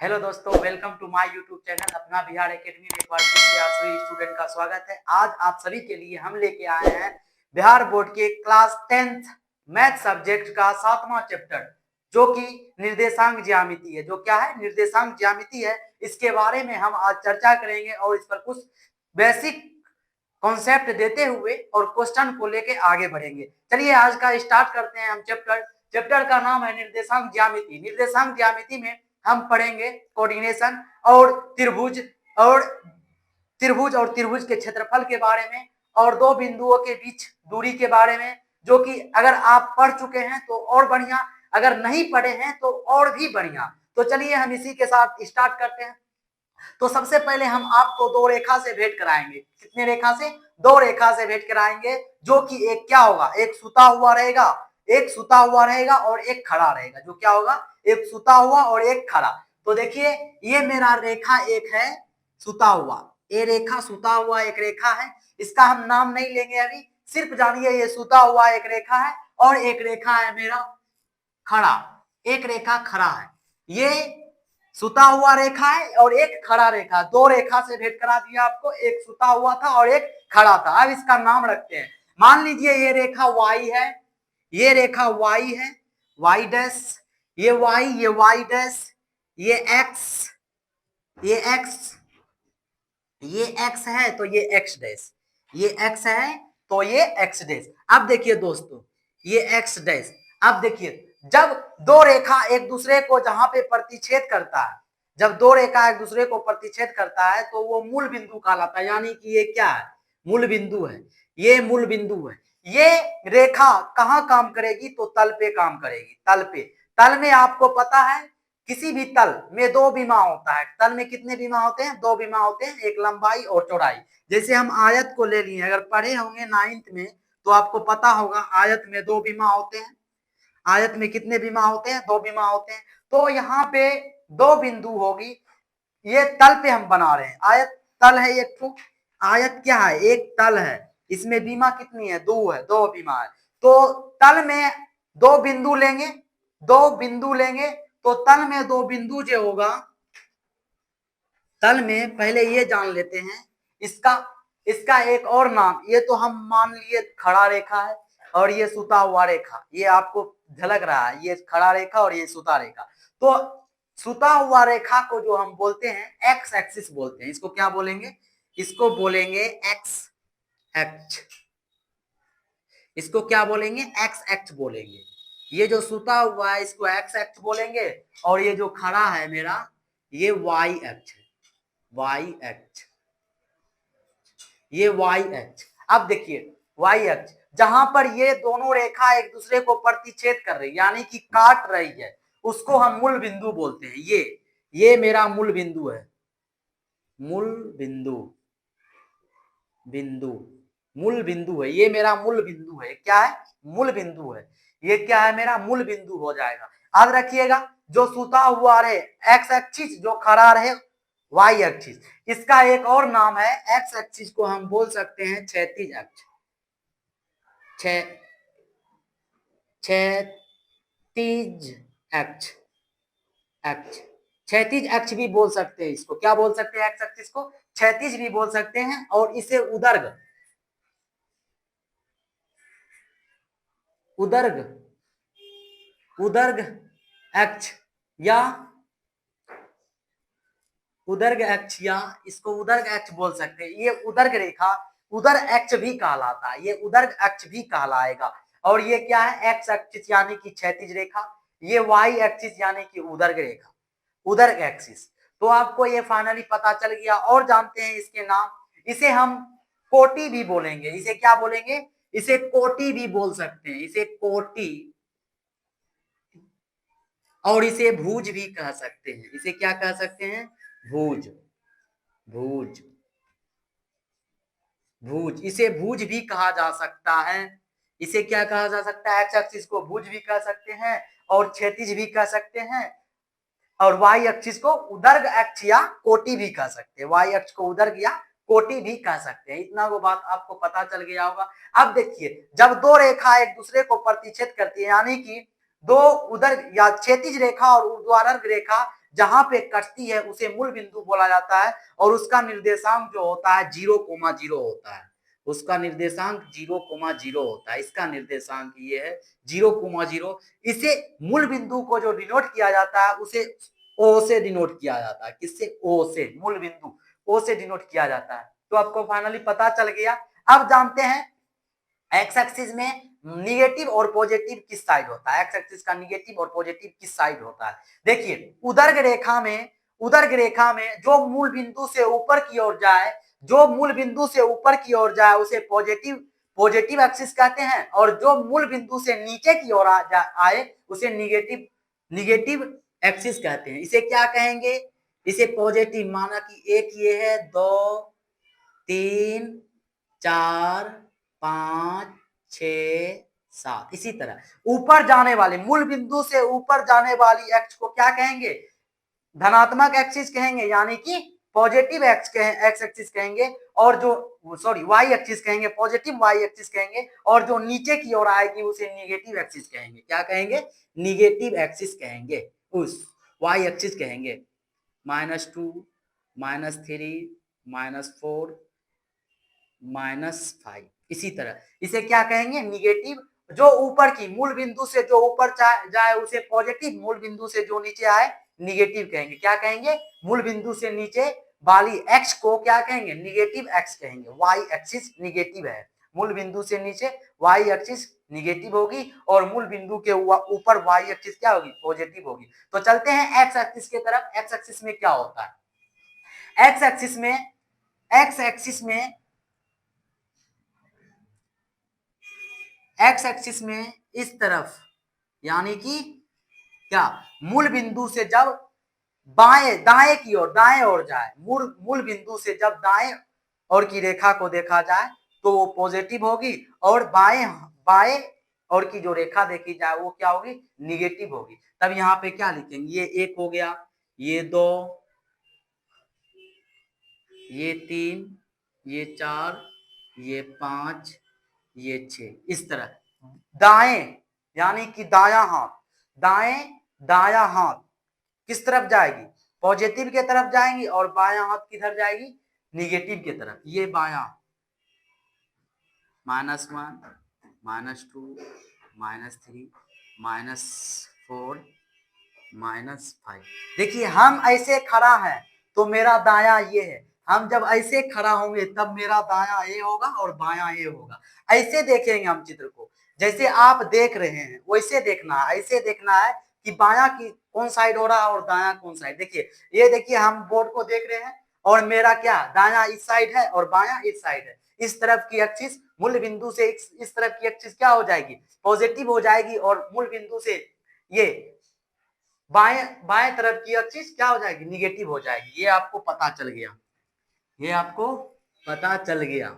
Hello दोस्तों, welcome to my YouTube channel अपना Bihar academy में एक बार फिर से आप सभी स्टूडेंट का स्वागत है। आज आप सभी के लिए हम लेके आए हैं बिहार बोर्ड के क्लास 10th मैथ सब्जेक्ट का 7वां चैप्टर, जो कि निर्देशांक ज्यामिति है। जो क्या है? निर्देशांक ज्यामिति है। इसके बारे में हम आज चर्चा करेंगे और इस पर कुछ बेसिक कॉन्सेप्ट देते हुए और क्वेश्चन को लेके आगे बढ़ेंगे। चलिए आज का स्टार्ट करते हैं हम चैप्टर का नाम है निर्देशांक ज्यामिति। निर्देशांक ज्यामिति में हम पढ़ेंगे कोऑर्डिनेशन और त्रिभुज और त्रिभुज के क्षेत्रफल के बारे में और दो बिंदुओं के बीच दूरी के बारे में, जो कि अगर आप पढ़ चुके हैं तो और बढ़िया, अगर नहीं पढ़े हैं तो और भी बढ़िया। तो चलिए हम इसी के साथ स्टार्ट करते हैं। तो सबसे पहले हम आपको दो रेखा से भेंट कराएंगे। कितने रेखा से? दो रेखा से भेंट कराएंगे, जो कि एक क्या होगा, एक सुता हुआ रहेगा, एक सुता हुआ रहेगा और एक खड़ा रहेगा। जो क्या होगा, एक सुता हुआ और एक खड़ा। तो देखिए ये मेरा रेखा एक है सुता हुआ, ये रेखा सुता हुआ एक रेखा है। इसका हम नाम नहीं लेंगे अभी, सिर्फ जानिए ये सुता हुआ एक रेखा है और एक रेखा है मेरा खड़ा, एक रेखा खड़ा है। ये सुता हुआ रेखा है और एक खड़ा रेखा, दो रेखा से भेंट करा दिया आपको, एक सुता हुआ था और एक खड़ा था। अब इसका नाम रखते हैं। मान लीजिए ये रेखा y है, ये रेखा y है, y डैश, ये y, ये y डैश, ये x, ये x, ये x है तो ये x डैश, ये x है तो ये x डैश। अब देखिए दोस्तों, ये x डैश। अब देखिए जब दो रेखा एक दूसरे को जहां पे प्रतिच्छेद करता है, जब दो रेखा एक दूसरे को प्रतिच्छेद करता है तो वो मूल बिंदु कहलाता है। यानी कि ये क्या है? मूल बिंदु है। ये मूल बिंदु है। ये रेखा कहां काम करेगी? तो तल पे काम करेगी। तल पे, तल में आपको पता है किसी भी तल में दो विमा होता है। तल में कितने विमा होते हैं? दो विमा होते हैं, एक लंबाई और चौड़ाई। जैसे हम आयत को ले लिए, अगर पढ़े होंगे 9th में तो आपको पता होगा आयत में दो विमा होते हैं। आयत में कितने विमा होते हैं? दो विमा होते हैं। तो यहाँ पे दो बिंदु होगी। ये तल पे हम बना रहे हैं, आयत तल है एक तो, आयत क्या है? एक तल है। इसमें बीमा कितनी है? दो है, दो बीमा है। तो तल में दो बिंदु लेंगे, दो बिंदु लेंगे तो तल में दो बिंदु जो होगा, तल में पहले ये जान लेते हैं इसका इसका एक और नाम। ये तो हम मान लिए खड़ा रेखा है और ये सुता हुआ रेखा, ये आपको झलक रहा है, ये खड़ा रेखा और ये सुता रेखा। तो सुता हुआ रेखा को जो हम बोलते हैं एक्स एक्सिस बोलते हैं। इसको क्या बोलेंगे? इसको बोलेंगे एक्स एक्स। इसको क्या बोलेंगे? एक्स एक्स बोलेंगे। ये जो सुता हुआ है इसको एक्स एक्स बोलेंगे और ये जो खड़ा है मेरा ये वाई एक्स है, वाई एक्स, ये वाई एक्स। अब देखिए वाई एक्स, जहां पर ये दोनों रेखा एक दूसरे को प्रतिच्छेद कर रही है यानी कि काट रही है, उसको हम मूल बिंदु बोलते हैं। ये मेरा मूल बिंदु है, मूल बिंदु, बिंदु, मूल बिंदु है। ये मेरा मूल बिंदु है। क्या है? मूल बिंदु है। ये क्या है? मेरा मूल बिंदु हो जाएगा। याद रखिएगा, जो सुता हुआ रहे एक्स एक्सिस, जो खड़ा रहे वाई एक्सिस। इसका एक और नाम है, एक्स एक्सिस को हम बोल सकते हैं क्षैतिज अक्ष, क्षैतिज अक्ष, अक्ष, क्षैतिज अक्ष भी बोल सकते हैं इसको। क्या बोल सकते हैं? एक्स एक्सिस को क्षैतिज भी बोल सकते हैं और इसे उदर्ग, उदर्ग, उदर्ग अक्ष या उदर्ग अक्ष, या इसको उदर्ग अक्ष बोल सकते हैं। ये उदर्ग रेखा उदर अक्ष भी कहलाता है, ये उदर्ग अक्ष भी कहलाएगा। और ये क्या है? एक्स एक्सिस यानी कि क्षैतिज रेखा, ये वाई एक्सिस यानी कि उदर्ग रेखा, उदर्ग एक्सिस। तो आपको ये फाइनली पता चल गया। और जानते हैं इसके नाम, इसे हम कोटि भी बोलेंगे। इसे क्या बोलेंगे? इसे कोटि भी बोल सकते हैं, इसे कोटि, और इसे भुज भी कह सकते हैं। इसे क्या कह सकते हैं? भुज, भुज, भुज। इसे भुज भी कहा जा सकता है। इसे क्या कहा जा सकता है? एक्स एक्सिस को भुज भी कह सकते हैं और क्षैतिज भी कह सकते हैं, और वाई एक्सिस को उदर्ग अक्ष या कोटि भी कह सकते हैं। वाई अक्ष को उदर्ग या कोटि भी कह सकते हैं। इतना वो बात आपको पता चल गया होगा। अब देखिए, जब दो रेखा एक दूसरे को प्रतिच्छेद करती है, यानी कि दो उदर्ग या क्षैतिज रेखा और ऊर्ध्वाधर रेखा जहां पे कटती है उसे मूल बिंदु बोला जाता है और उसका निर्देशांक जो होता है 0,0 होता है। उसका निर्देशांक 0,0 होता है। इसका निर्देशांक ये है 0,0। इसे मूल बिंदु को जो डिनोट किया जाता है उसे ओ से डिनोट किया जाता है। किससे? ओ से। मूल बिंदु ओ से डिनोट किया जाता है। तो आपको फाइनली पता चल गया। अब जानते हैं एक्स एक्सिस में निगेटिव और पॉजिटिव किस साइड होता है। एक्स एक्सिस का निगेटिव और पॉजिटिव किस साइड होता है। देखिए उदर्ग रेखा में जो मूल बिंदु से ऊपर की ओर जाए, जो मूल बिंदु से ऊपर की ओर जाए उसे पॉजिटिव एक्सिस कहते हैं और जो मूल बिंदु से नीचे की ओर आए उसे निगेटिव एक्सिस कहते हैं। इसे क्या कहेंगे? इसे पॉजिटिव। माना कि एक ये है, 2 3 4 5 6 7। इसी तरह ऊपर जाने वाले मूल बिंदु से ऊपर जाने वाली एक्स को क्या कहेंगे? धनात्मक एक्सिस कहेंगे, यानी कि पॉजिटिव एक्स एक्सिस कहेंगे। और जो वाई एक्सिस कहेंगे, पॉजिटिव वाई एक्सिस कहेंगे। और जो नीचे की ओर आएगी उसे निगेटिव एक्सिस कहेंगे। क्या कहेंगे? निगेटिव एक्सिस कहेंगे। उस वाई एक्सिस कहेंगे। -2 -3 -4 -5। इसी तरह इसे क्या कहेंगे? निगेटिव। जो ऊपर की मूल बिंदु से जो ऊपर जाए उसे पॉजिटिव, मूल बिंदु से जो नीचे आए निगेटिव कहेंगे। क्या कहेंगे? मूल बिंदु से नीचे वाली एक्स को क्या कहेंगे? निगेटिव एक्स कहेंगे। वाई एक्सिस निगेटिव है। मूल बिंदु से नीचे वाई एक्सिस निगेटिव होगी और मूल बिंदु के ऊपर वाई एक्सिस क्या होगी? पॉजिटिव होगी। तो चलते हैं एक्स एक्सिस की तरफ। एक्स एक्सिस में क्या होता है? एक्स एक्सिस में इस तरफ, यानी कि क्या, मूल बिंदु से जब दाएं ओर जाए, मूल बिंदु से जब दाएं ओर की रेखा को देखा जाए तो वो पॉजिटिव होगी और बाएं ओर की जो रेखा देखी जाए वो क्या होगी? निगेटिव होगी। तब यहाँ पे क्या लिखेंगे? ये 1 हो गया, ये 2, ये 3, ये 4, ये 5, ये 6। इस तरह दाएं, यानी कि दाया हाथ किस तरफ जाएगी? पॉजिटिव के तरफ जाएंगी और बाया हाथ किधर जाएगी? निगेटिव के तरफ। ये बाया -1 -2 -3 -4 -5। देखिए हम ऐसे खड़ा है तो मेरा दाया ये है। हम जब ऐसे खड़ा होंगे तब मेरा दाया ये होगा और बाया ये होगा। ऐसे देखेंगे हम चित्र को, जैसे आप देख रहे हैं वैसे देखना है। ऐसे देखना है कि बाया की कौन साइड हो रहा है और दाया कौन साइड। देखिए ये देखिए हम बोर्ड को देख रहे हैं और मेरा क्या, दाया इस साइड है और बाया इस साइड है। इस तरफ की एक्सिस मूल बिंदु से इस तरफ की एक्सिस क्या हो जाएगी? पॉजिटिव हो जाएगी और मूल बिंदु से ये बाएं तरफ की एक्सिस क्या हो जाएगी? निगेटिव हो जाएगी। ये आपको पता चल गया। ये आपको पता चल गया।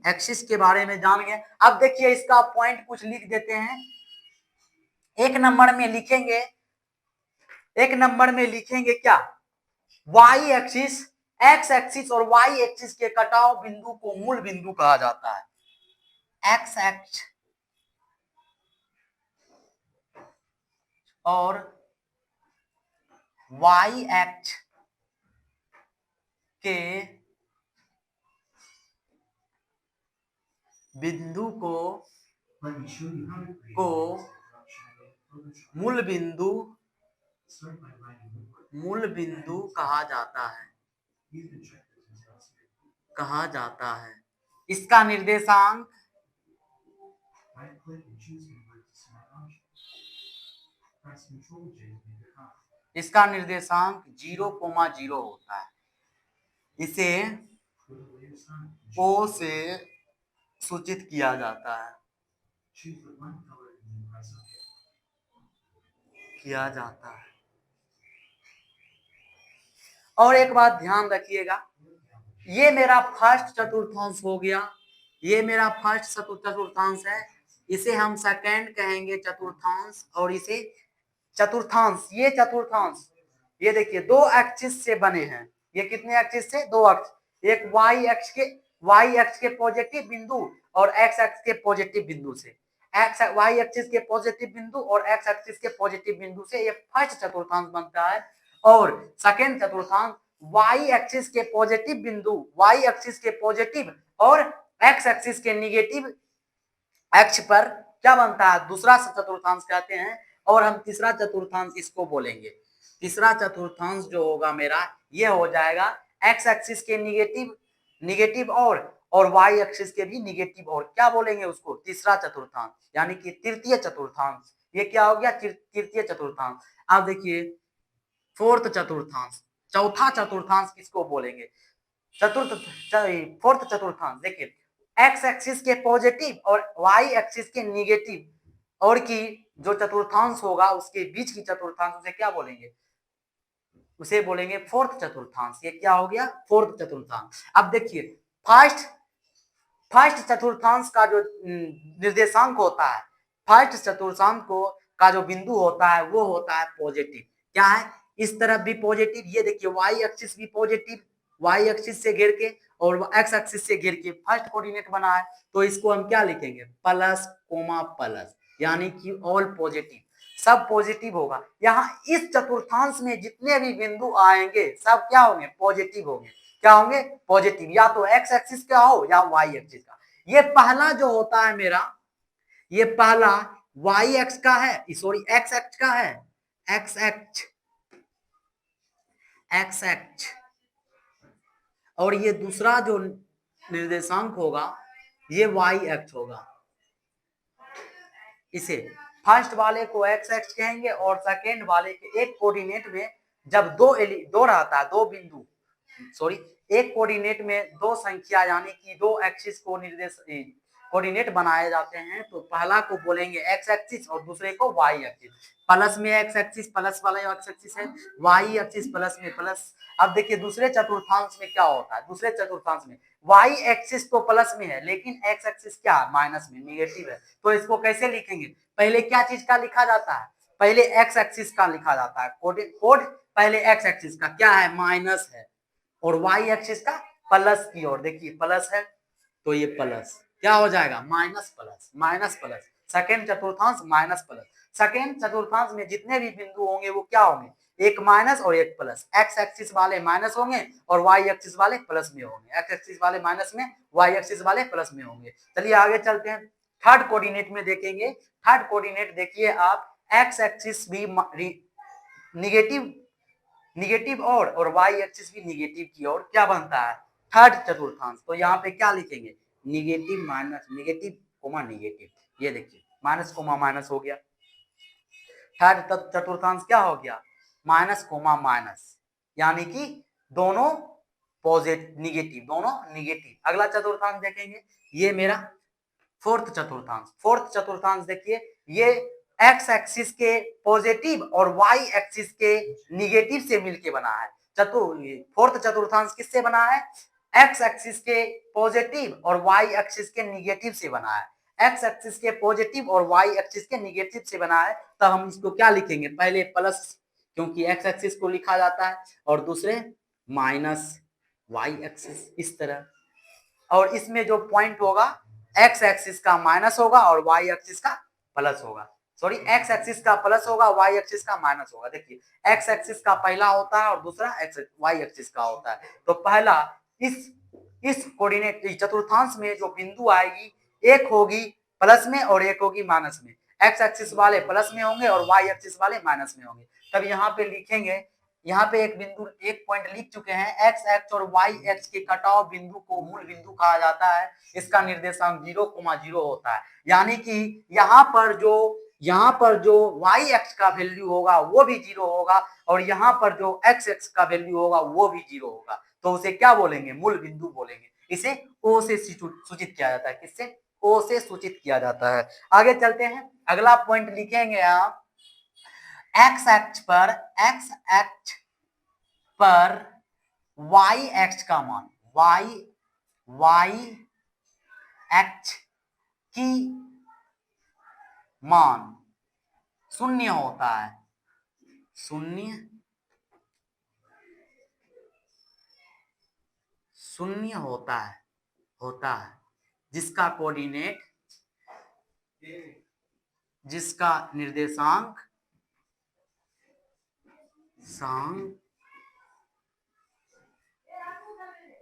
एक्सिस के बारे में जान गए। अब देखिए इसका पॉइंट कुछ लिख देते हैं। एक नंबर में लिखेंगे क्या? वाई एक्सिस, एक्स एक्सिस और वाई एक्सिस के कटाव बिंदु को मूल बिंदु कहा जाता है। एक्स एक्स और वाई एक्स के बिंदु को मूल बिंदु कहा जाता है। इसका निर्देशांक इसका निर्देशांक 0,0 होता है। इसे O से सूचित किया जाता है। और एक बात ध्यान रखिएगा, ये मेरा फर्स्ट चतुर्थांश हो गया। ये मेरा फर्स्ट चतुर्थांश है। इसे हम सेकंड कहेंगे चतुर्थांश और इसे चतुर्थांश। ये चतुर्थांश ये देखिए दो एक्सिस से बने हैं। ये कितने एक्सिस से? दो एक्स। एक वाई एक्स के पॉजिटिव बिंदु और एक्स एक्स के पॉजिटिव बिंदु से। एक्स वाई एक्सिस के पॉजिटिव बिंदु और एक्स एक्सिस के पॉजिटिव बिंदु से ये फर्स्ट चतुर्थांश बनता है। और सेकेंड चतुर्थांश वाई एक्सिस के पॉजिटिव बिंदु, वाई एक्सिस के पॉजिटिव और एक्स एक्सिस के निगेटिव अक्ष पर क्या बनता है, दूसरा चतुर्थांश कहते हैं। और हम तीसरा चतुर्थांश इसको बोलेंगे। तीसरा चतुर्थांश जो होगा मेरा ये हो जाएगा एक्स एक्सिस के निगेटिव और वाई एक्सिस के भी निगेटिव और क्या बोलेंगे उसको, तीसरा चतुर्थांश, यानी कि तृतीय चतुर्थांश। ये क्या हो गया, तृतीय चतुर्थांश। अब देखिए फोर्थ चतुर्थांश, चौथा चतुर्थांश किसको बोलेंगे, फोर्थ चतुर्थांश। देखिए एक्स एक्सिस के पॉजिटिव और वाई एक्सिस के निगेटिव और की जो चतुर्थांश होगा उसके बीच की चतुर्थांश, उसे क्या बोलेंगे, उसे बोलेंगे फोर्थ चतुर्थांश। ये क्या हो गया, फोर्थ चतुर्थांश। अब देखिए फर्स्ट चतुर्थांश का जो निर्देशांक होता है, फर्स्ट चतुर्थांश को का जो बिंदु होता है वो होता है पॉजिटिव। क्या है, इस तरफ भी पॉजिटिव, ये देखिए वाई एक्सिस भी पॉजिटिव, वाई एक्सिस से घेर के और एक्स एक्सिस से घेर के फर्स्ट कोऑर्डिनेट बना है। तो इसको हम क्या लिखेंगे, प्लस कोमा प्लस, यानी कि ऑल पॉजिटिव, सब पॉजिटिव होगा। यहाँ इस चतुर्थांश में जितने भी बिंदु आएंगे सब क्या होंगे, पॉजिटिव होंगे। क्या होंगे, पॉजिटिव, या तो एक्स एक्सिस का हो या वाई एक्सिस का। ये पहला जो होता है मेरा, ये पहला वाई एक्स का है, सॉरी एक्स एक्स का है, एक्स एक्स, एक्स एक्स। और ये दूसरा जो निर्देशांक होगा ये वाई एक्स होगा। इसे फर्स्ट वाले को एक्स एक्स कहेंगे और सेकेंड वाले के एक कोऑर्डिनेट में जब दो रहता है, दो बिंदु, सॉरी एक कोऑर्डिनेट में दो संख्या यानी कि दो एक्सिस को कोऑर्डिनेट बनाए जाते हैं, तो पहला को बोलेंगे एक्स एक्सिस और दूसरे को वाई एक्सिस। प्लस में एक्स एक्सिस, प्लस वाला एक्स एक्सिस है, वाई एक्सिस प्लस में प्लस। अब देखिए दूसरे चतुर्थांश में क्या होता है, दूसरे चतुर्थांश में वाई एक्सिस तो प्लस में है लेकिन एक्स एक्सिस क्या है, माइनस में, निगेटिव है। तो इसको कैसे लिखेंगे, पहले क्या चीज का लिखा जाता है, पहले एक्स एक्सिस का लिखा जाता है, कोड पहले एक्स एक्सिस का क्या है, माइनस है, और वाई एक्सिस का प्लस की ओर, देखिए प्लस है तो ये प्लस क्या हो जाएगा, minus plus, minus plus. Second चतुर्थांश माइनस प्लस। सेकेंड चतुर्थांश में जितने भी बिंदु होंगे वो क्या होंगे, एक माइनस और एक प्लस। एक्स एक्सिस वाले माइनस होंगे और वाई एक्सिस वाले प्लस में होंगे, एक्स एक्सिस वाले माइनस में, वाई एक्सिस वाले प्लस में होंगे। चलिए आगे चलते हैं, थर्ड कोऑर्डिनेट में देखेंगे। थर्ड कोऑर्डिनेट देखिए आप, एक्स एक्सिस भी निगेटिव और वाई एक्सिस भी निगेटिव की ओर क्या बनता है, थर्ड चतुर्थांश। तो यहाँ पे क्या लिखेंगे, negative minus negative comma negative, ये देखिए माइनस कोमा माइनस हो गया। थर्ड चतुर्थांश क्या हो गया, माइनस कोमा माइनस, यानी कि दोनों पॉजिटिव निगेटिव, दोनों निगेटिव। अगला चतुर्थांश देखेंगे, ये मेरा फोर्थ चतुर्थांश। फोर्थ चतुर्थांश देखिए, ये एक्स एक्सिस के पॉजिटिव और वाई एक्सिस के निगेटिव से मिलके बना है। फोर्थ चतुर्थांश किससे बना है, एक्स एक्सिस के पॉजिटिव और वाई एक्सिस के निगेटिव से बना है। एक्स एक्सिस के पॉजिटिव और वाई एक्सिस के निगेटिव से बना है, तो हम इसको क्या लिखेंगे, पहले प्लस, क्योंकि एक्स एक्सिस को लिखा जाता है, और दूसरे माइनस वाई एक्सिस, इस तरह। और इसमें जो पॉइंट होगा एक्स एक्सिस का माइनस होगा और वाई एक्सिस का प्लस होगा, सॉरी एक्स एक्सिस का प्लस होगा, वाई एक्सिस का माइनस होगा। देखिए एक्स एक्सिस का पहला होता है और दूसरा वाई एक्सिस का होता है। तो पहला इस कोऑर्डिनेट चतुर्थांश में जो बिंदु आएगी, एक होगी प्लस में और एक होगी माइनस में। एक्स एक्सिस वाले प्लस में होंगे और वाई एक्सिस वाले माइनस में होंगे। तब यहाँ पे लिखेंगे, यहाँ पे एक बिंदु, एक पॉइंट लिख चुके हैं, एक्स एक्स और वाई एक्स के कटाव बिंदु को मूल बिंदु कहा जाता है। इसका निर्देशांक 0,0 होता है, यानी कि यहाँ पर जो वाई एक्स का वैल्यू होगा वो भी 0 होगा और यहाँ पर जो एक्स एक्स का वैल्यू होगा वो भी 0 होगा। तो उसे क्या बोलेंगे, मूल बिंदु बोलेंगे। इसे ओ से सूचित किया जाता है, किससे, ओ से सूचित किया जाता है। आगे चलते हैं, अगला पॉइंट लिखेंगे आप, एक्स एक्स पर वाई एक्स का मान, वाई एक्स की मान शून्य होता है, शून्य होता है जिसका कोऑर्डिनेट जिसका निर्देशांक सांक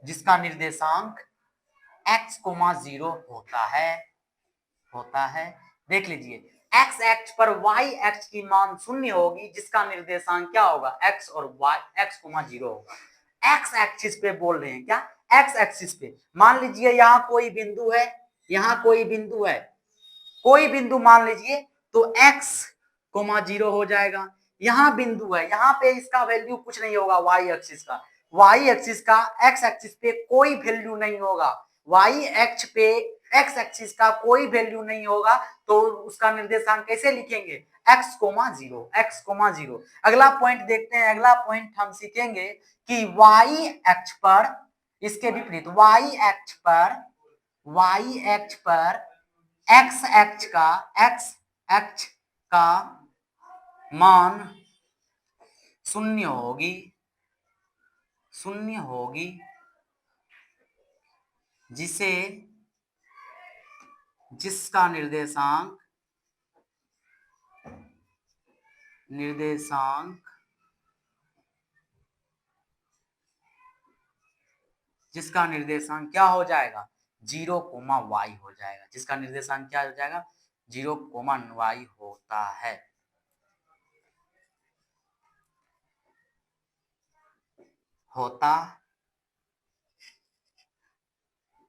जिसका निर्देशांक x, 0 होता है। देख लीजिए, x एक्स पर y एक्स की मान शून्य होगी, जिसका निर्देशांक क्या होगा, x और y x, 0 होगा। x एक्सिस पे बोल रहे हैं क्या, x एक्सिस पे मान लीजिए यहाँ कोई बिंदु है, यहाँ कोई बिंदु है, कोई बिंदु मान लीजिए, तो x, 0 हो जाएगा। यहाँ बिंदु है, यहाँ पे इसका वैल्यू कुछ नहीं होगा, y एक्सिस का, y एक्सिस का x एक्सिस पे कोई वैल्यू नहीं होगा, y एक्स पे x एक्सिस का कोई वैल्यू नहीं होगा, तो उसका निर्देशांक कैसे लिखेंगे, x, 0 x, 0। अगला पॉइंट देखते हैं, अगला पॉइंट हम सीखेंगे कि y एक्स पर, इसके विपरीत y एक्स पर x एक्स का मान शून्य होगी, जिसका निर्देशांक क्या हो जाएगा, 0, y हो जाएगा, जिसका निर्देशांक क्या हो जाएगा, 0, y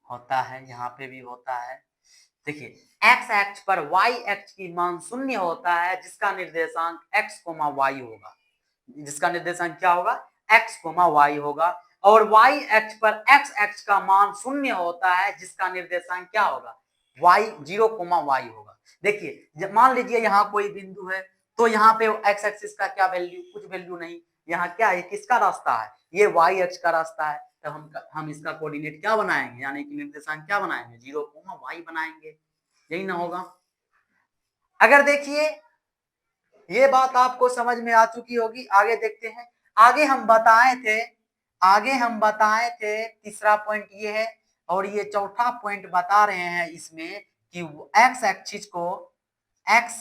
होता है, यहाँ पे भी होता है। देखिए, x एक्स पर y एक्स की मान शून्य होता है, जिसका निर्देशांक x, y होगा, जिसका निर्देशांक क्या होगा, x, y होगा, और y एक्स पर x एक्स का मान शून्य होता है, जिसका निर्देशांक क्या होगा, y 0, y होगा। देखिए, मान लीजिए यहाँ कोई बिंदु है, तो यहाँ पे x एक्सिस का क्या वैल्यू, कुछ वैल्यू नहीं, यहाँ क्या है, किसका रास्ता है, ये y एक्स का रास्ता है, तो हम इसका कोऑर्डिनेट क्या बनाएंगे, यानी कि निर्देशांक क्या बनाएंगे, 0, y बनाएंगे, यही ना होगा। अगर देखिए ये बात आपको समझ में आ चुकी होगी, आगे देखते हैं। आगे हम बताए थे तीसरा पॉइंट ये है, और ये चौथा पॉइंट बता रहे हैं इसमें कि x एक्सिस को x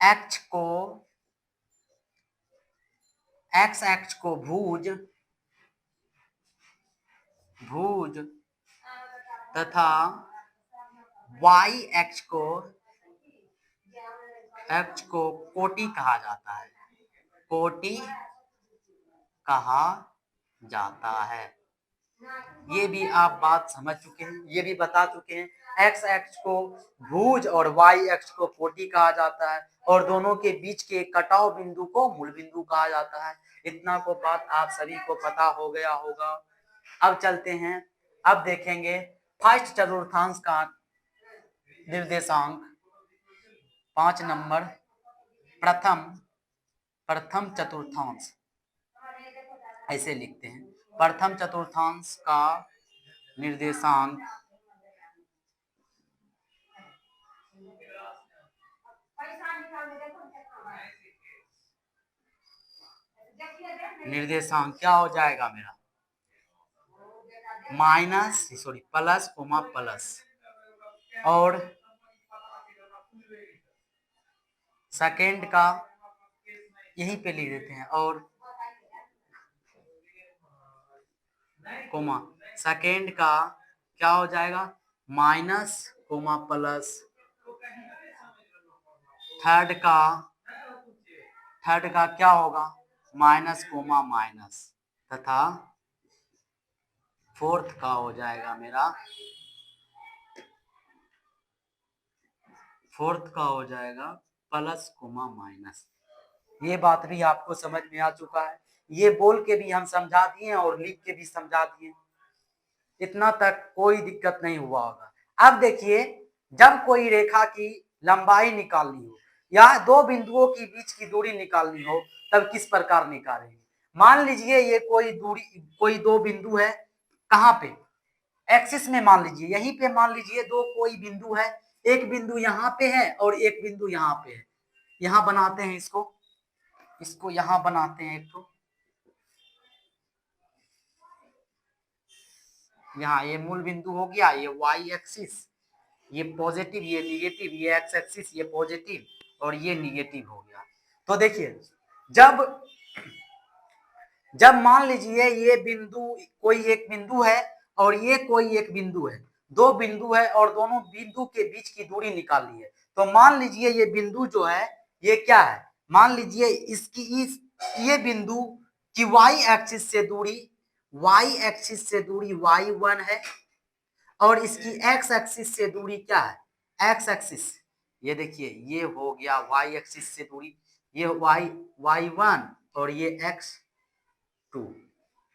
एक्स को भुज तथा y एक्स को कोटि कहा जाता है। ये भी आप बात समझ चुके हैं, ये भी बता चुके हैं, x एक्स को भुज और y एक्स को कोटि कहा जाता है, और दोनों के बीच के कटाव बिंदु को मूल बिंदु कहा जाता है। इतना को बात आप सभी को पता हो गया होगा। अब चलते हैं, अब देखेंगे फर्स्ट चतुर्थांश का निर्देशांक 5 नंबर, प्रथम चतुर्थांश, ऐसे लिखते हैं, प्रथम चतुर्थांश का निर्देशांक क्या हो जाएगा मेरा, प्लस, और सेकेंड का यहीं पे लिख देते हैं, और सेकेंड का क्या हो जाएगा, माइनस, प्लस, थर्ड का क्या होगा, माइनस, माइनस, तथा फोर्थ का हो जाएगा मेरा, प्लस, माइनस। ये बात भी आपको समझ में आ चुका है, ये बोल के भी हम समझा दिए और लिख के भी समझा दिए, इतना तक कोई दिक्कत नहीं हुआ होगा। अब देखिए, जब कोई रेखा की लंबाई निकालनी हो या दो बिंदुओं के बीच की दूरी निकालनी हो, तब किस प्रकार निकालेंगे। मान लीजिए ये कोई दो बिंदु है, कहाँ पे, एक्सिस में, मान लीजिए यहीं पे, मान लीजिए कोई बिंदु है, एक बिंदु यहाँ पे है और एक बिंदु यहाँ पे है, यहाँ बनाते हैं इसको यहाँ बनाते हैं, एक तो यहाँ ये मूल बिंदु हो गया, ये y एक्सिस, ये पॉजिटिव, ये निगेटिव, ये एक्स एक्सिस, ये पॉजिटिव और ये निगेटिव हो गया। तो देखिए जब जब मान लीजिए ये बिंदु, कोई एक बिंदु है और ये कोई एक बिंदु है, दो बिंदु है और दोनों बिंदु के बीच की दूरी निकालनी है। तो मान लीजिए ये बिंदु जो है ये क्या है, मान लीजिए ये बिंदु की वाई एक्सिस से दूरी, वाई एक्सिस से दूरी y1 है और इसकी एक्स एक्सिस से दूरी क्या है, एक्स एक्सिस। ये देखिए ये हो गया वाई एक्सिस से दूरी, ये y1 और ये x2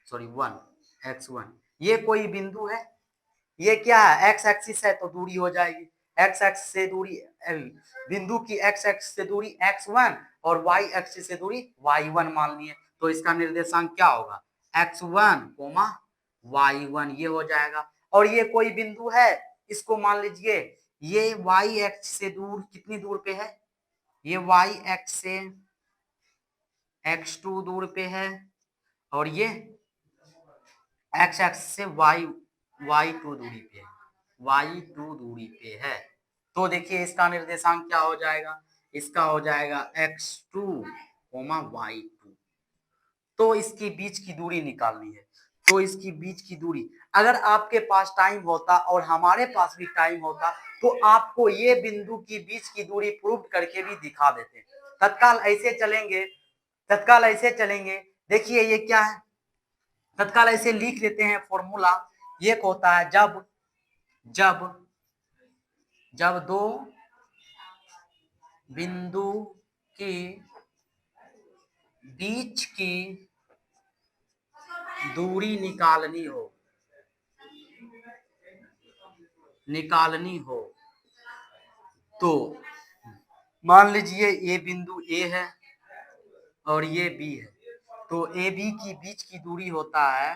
सॉरी 1 x1। ये कोई बिंदु है, ये क्या है, एक्स एक्सिस है तो दूरी हो जाएगी, एक्स एक्सिस से दूरी, बिंदु की एक्स एक्सिस से दूरी x1 और y एक्सिस से दूरी y1 माननी है। तो इसका निर्देशांक क्या होगा, x1, y1 ये हो जाएगा। और ये कोई बिंदु है, इसको मान लीजिए ये y एक्स से दूर कितनी दूर पे है, ये y एक्स से x2 दूर पे है और ये एक्स एक्स से y2 दूरी पे है, y2 दूरी पे है। तो देखिए इसका निर्देशांक क्या हो जाएगा, इसका हो जाएगा x2, y2। तो इसके बीच की दूरी निकालनी है। तो इसकी बीच की दूरी, अगर आपके पास टाइम होता और हमारे पास भी टाइम होता तो आपको ये बिंदु की बीच की दूरी प्रूव करके भी दिखा देते। तत्काल ऐसे चलेंगे, तत्काल ऐसे चलेंगे। देखिए ये क्या है, तत्काल ऐसे लिख लेते हैं फॉर्मूला। ये होता है जब जब जब दो बिंदु की बीच की दूरी निकालनी हो तो मान लीजिए ये बिंदु ए है और ये बी है। तो ए बी की बीच की दूरी होता है,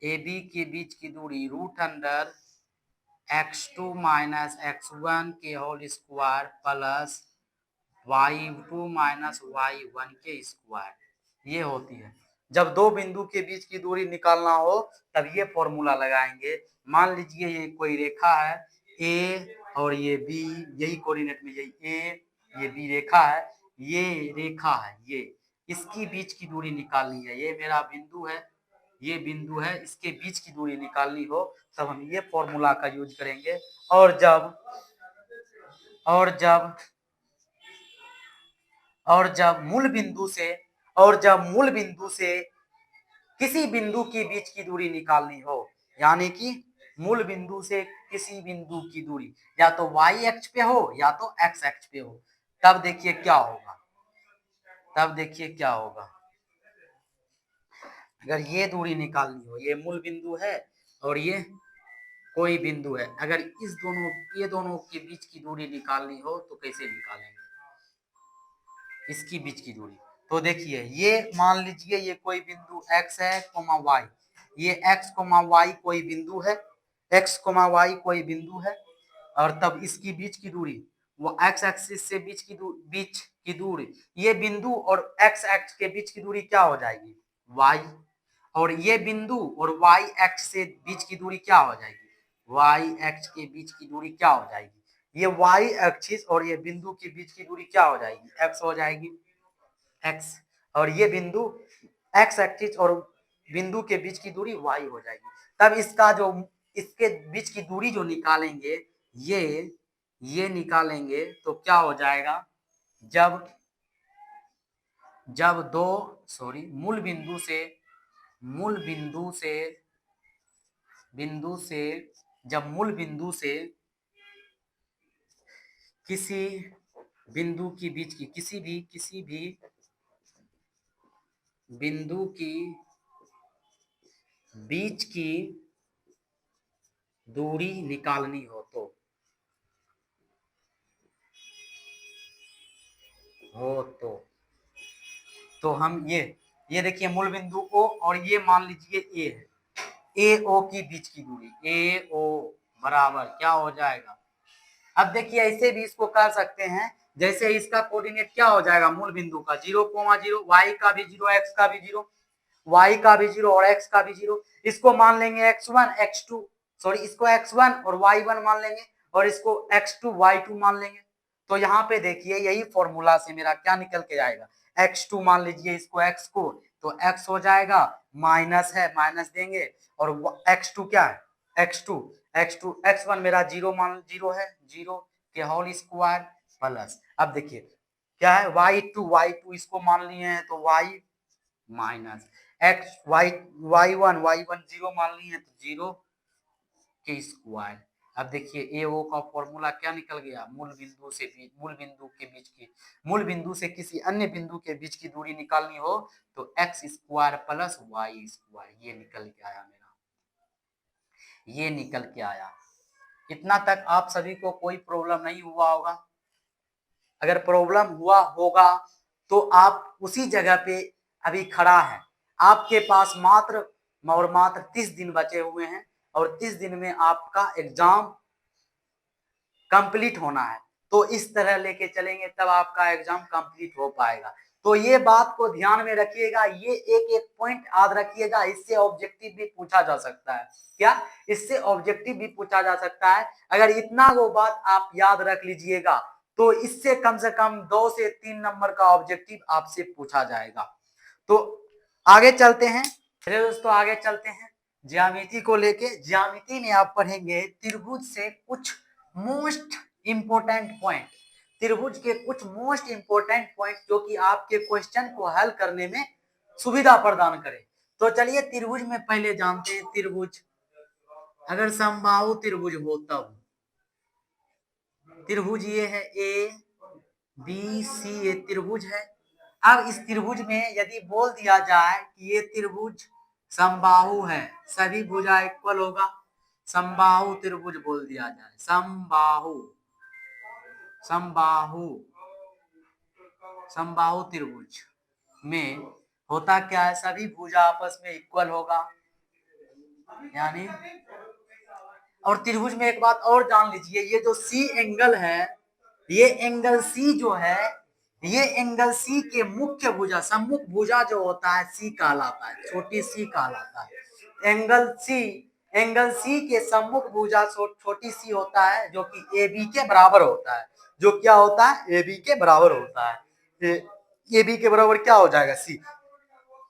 ए बी के बीच की दूरी √अंडर x2 माइनस x1 के whole square plus y2 minus y1 के स्क्वायर, ये होती है। जब दो बिंदु के बीच की दूरी निकालना हो तब ये फॉर्मूला लगाएंगे। मान लीजिए ये कोई रेखा है ए और ये बी, यही कोऑर्डिनेट में यही ए ये बी रेखा है, ये रेखा है, ये इसकी बीच की दूरी निकालनी है। ये मेरा बिंदु है, ये बिंदु है, इसके बीच की दूरी निकालनी हो तब हम ये फॉर्मूला का यूज करेंगे। और जब और जब और जब मूल बिंदु से किसी बिंदु के बीच की दूरी निकालनी हो, यानी कि मूल बिंदु से किसी बिंदु की दूरी या तो y अक्ष पे हो या तो x अक्ष पे हो, तब देखिए क्या होगा, अगर ये दूरी निकालनी हो, ये मूल बिंदु है और ये कोई बिंदु है, अगर ये दोनों के बीच की दूरी निकालनी हो तो कैसे निकालेंगे, इसकी बीच की दूरी। तो देखिए ये मान लीजिए ये कोई बिंदु x है y, ये x y कोई बिंदु है, x y कोई बिंदु है और तब इसकी बीच की दूरी वो x एक्सिस से बीच की दूरी, ये बिंदु और x एक्स के बीच की दूरी क्या हो जाएगी, y, और ये बिंदु और y एक्स से बीच की दूरी क्या हो जाएगी, y एक्स के बीच की दूरी क्या हो जाएगी, ये y एक्सिस और ये बिंदु के बीच की दूरी क्या हो जाएगी, x हो जाएगी, x, और ये बिंदु x एक्सिस और बिंदु के बीच की दूरी y हो जाएगी। तब इसके बीच की दूरी जो निकालेंगे ये निकालेंगे तो क्या हो जाएगा, जब मूल बिंदु से किसी बिंदु की बीच की किसी भी बिंदु की बीच की दूरी निकालनी हो तो हम ये देखिए मूल बिंदु O और ये मान लीजिए A है, ए ओ की बीच की दूरी ए ओ बराबर क्या हो जाएगा। अब देखिए ऐसे भी इसको कर सकते हैं, जैसे इसका कोऑर्डिनेट क्या हो जाएगा मूल बिंदु का 0,0, y का भी 0, x का भी 0, y का भी 0 और x का भी 0। इसको मान लेंगे x1 x2 इसको x1 और y1 मान लेंगे और इसको x2 y2 मान लेंगे। तो यहाँ पे देखिए यही फॉर्मूला से मेरा क्या निकल के आएगा, x2 मान लीजिए इसको x को, तो x हो जाएगा, माइनस है माइनस देंगे, और x2 क्या है, x2 x1 मेरा 0 है, 0 के होल स्क्वायर प्लस, अब देखिए क्या है y2 इसको मान लिए हैं तो y माइनस x y1 0 मान लिए हैं तो 0 के स्क्वायर। अब देखिए ए ओ का फॉर्मूला क्या निकल गया, मूल बिंदु से किसी अन्य बिंदु के बीच की दूरी निकालनी हो तो X square plus Y square, ये निकल के आया मेरा, ये निकल के आया। इतना तक आप सभी को कोई प्रॉब्लम नहीं हुआ होगा? अगर प्रॉब्लम हुआ होगा तो आप उसी जगह पे अभी खड़ा है, आपके पास मात्र 30 दिन बचे हुए हैं और 30 दिन में आपका एग्जाम कंप्लीट होना है। तो इस तरह लेके चलेंगे तब आपका एग्जाम कंप्लीट हो पाएगा। तो ये बात को ध्यान में रखिएगा, ये एक एक पॉइंट याद रखिएगा, इससे ऑब्जेक्टिव भी पूछा जा सकता है। क्या? इससे ऑब्जेक्टिव भी पूछा जा सकता है। अगर इतना वो बात आप याद रख लीजिएगा तो इससे कम से कम 2 से 3 नंबर का ऑब्जेक्टिव आपसे पूछा जाएगा। तो आगे चलते हैं, चलिए दोस्तों आगे चलते हैं ज्यामिति को लेके। ज्यामिति में आप पढ़ेंगे त्रिभुज से कुछ मोस्ट इंपोर्टेंट पॉइंट, त्रिभुज के कुछ मोस्ट इंपोर्टेंट पॉइंट जो कि आपके क्वेश्चन को हल करने में सुविधा प्रदान करे। तो चलिए त्रिभुज में पहले जानते हैं, त्रिभुज अगर समबाहु त्रिभुज हो तब त्रिभुज ये है ए बी सी, ये त्रिभुज है। अब इस त्रिभुज में यदि बोल दिया जाए कि ये त्रिभुज समबाहु है, सभी भुजा इक्वल होगा, समबाहु त्रिभुज बोल दिया जाए, समबाहु समबाहु समबाहु त्रिभुज में होता क्या है, सभी भुजा आपस में इक्वल होगा, यानी और त्रिभुज में एक बात और जान लीजिए, ये जो सी एंगल है, ये एंगल सी जो है, ये एंगल सी के मुख्य भुजा सम्मुख भुजा जो होता है सी कहलाता है, छोटी सी कहलाता है। एंगल सी के सम्मुख भुजा छोटी सी होता है जो कि ए बी के बराबर होता है, जो क्या होता है, ए बी के बराबर होता है। ए बी के बराबर क्या हो जाएगा, सी,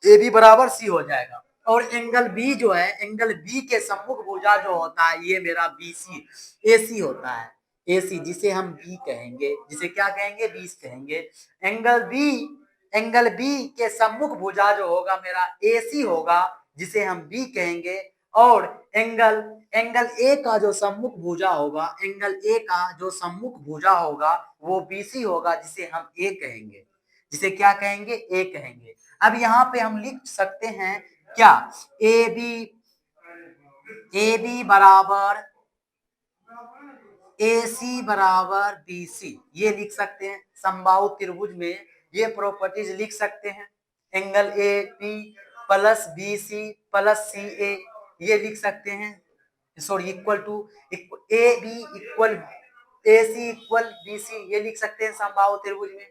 ए बी बराबर सी हो जाएगा। और एंगल बी जो है, एंगल बी के सम्मुख भुजा जो होता है ये मेरा बी सी, ए सी होता है, ए सी जिसे हम बी कहेंगे, जिसे क्या कहेंगे, बी कहेंगे। एंगल बी के सम्मुख भुजा जो होगा मेरा ए सी होगा, जिसे हम बी कहेंगे। और एंगल ए का जो सम्मुख भुजा होगा, एंगल ए का जो सम्मुख भुजा होगा वो बी सी होगा, जिसे हम ए कहेंगे, जिसे क्या कहेंगे, ए कहेंगे। अब यहाँ पे हम लिख सकते हैं क्या, ए बी बराबर ए सी बराबर बी सी, ये लिख सकते हैं। समबाहु त्रिभुज में ये प्रॉपर्टीज लिख सकते हैं, angle A B plus B C plus C A, ये लिख सकते हैं, sorry equal to A B equal A C equal B C, ये लिख सकते हैं समबाहु त्रिभुज में।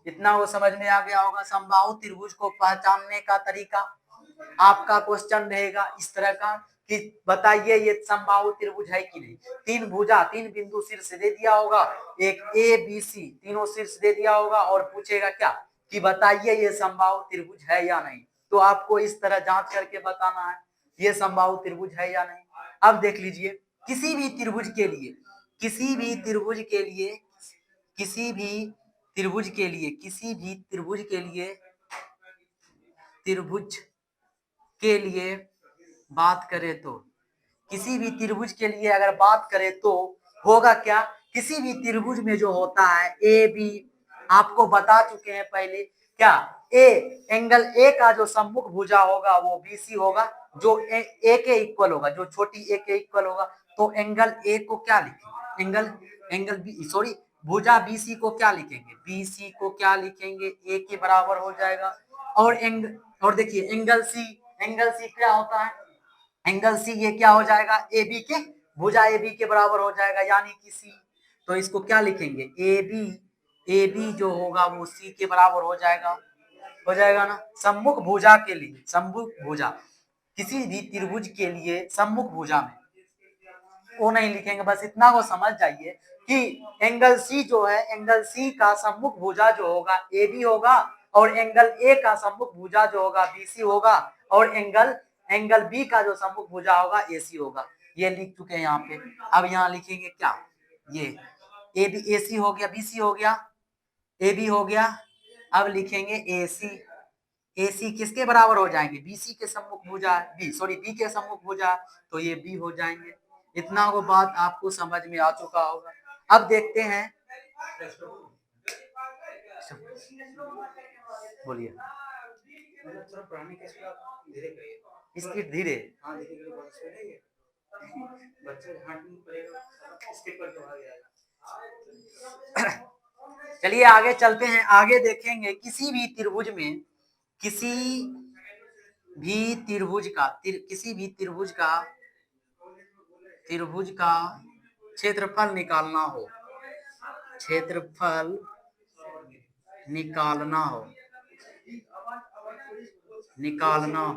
इतना वो समझ में आ गया होगा। समबाहु त्रिभुज को पहचानने का तरीका आपका क्वेश्चन रहेगा इस तरह का कि बताइए ये समबाहु त्रिभुज है कि नहीं। तीन भुजा, तीन बिंदु शीर्ष दे दिया होगा, एक ए बी सी, तीनों शीर्ष दे दिया होगा और पूछेगा क्या कि बताइए ये समबाहु त्रिभुज है या नहीं। तो आपको इस तरह जांच करके बताना है ये समबाहु त्रिभुज है या नहीं। अब देख लीजिए, किसी भी त्रिभुज के लिए, किसी भी त्रिभुज के लिए, किसी भी त्रिभुज के लिए, किसी भी त्रिभुज के लिए, त्रिभुज के लिए बात करें तो, किसी भी त्रिभुज के लिए अगर बात करें तो होगा क्या, किसी भी त्रिभुज में जो होता है ए बी, आपको बता चुके हैं पहले क्या, ए एंगल ए का जो सम्मुख भुजा होगा वो बी सी होगा, जो ए के इक्वल होगा, जो छोटी ए के इक्वल होगा। तो एंगल ए को क्या लिखेंगे, एंगल बी, सॉरी भुजा बी सी को क्या लिखेंगे, बी सी को क्या लिखेंगे, ए के बराबर हो जाएगा। और देखिए एंगल सी क्या होता है, एंगल सी ये क्या हो जाएगा, ए बी के भुजा ए बी के बराबर हो जाएगा, यानी कि सी। तो इसको क्या लिखेंगे, ए बी जो होगा वो सी के बराबर हो जाएगा ना। सम्मुख भुजा के लिए, सम्मुख भुजा किसी भी त्रिभुज के लिए सम्मुख भुजा में वो नहीं लिखेंगे, बस इतना को समझ जाइए कि एंगल सी जो है, एंगल सी का सम्मुख भुजा जो होगा ए बी होगा, और एंगल ए का सम्मुख भुजा जो होगा बी सी होगा, और एंगल बी का जो सम्मुख भुजा होगा ए सी होगा। ये लिख चुके हैं यहाँ पे। अब यहाँ लिखेंगे क्या, ये ए बी, ए सी हो गया, बी सी हो गया, ए बी हो गया। अब लिखेंगे ए सी, ए सी किसके बराबर हो जाएंगे, बी सी के सम्मुख भुजा, बी के सम्मुख भुजा, तो ये बी हो जाएंगे। इतना को बात आपको समझ में आ चुका होगा। अब देखते हैं, बोलिए स्पीड धीरे, चलिए आगे चलते हैं। आगे देखेंगे किसी भी त्रिभुज में, किसी भी त्रिभुज का क्षेत्रफल निकालना हो, क्षेत्रफल निकालना हो,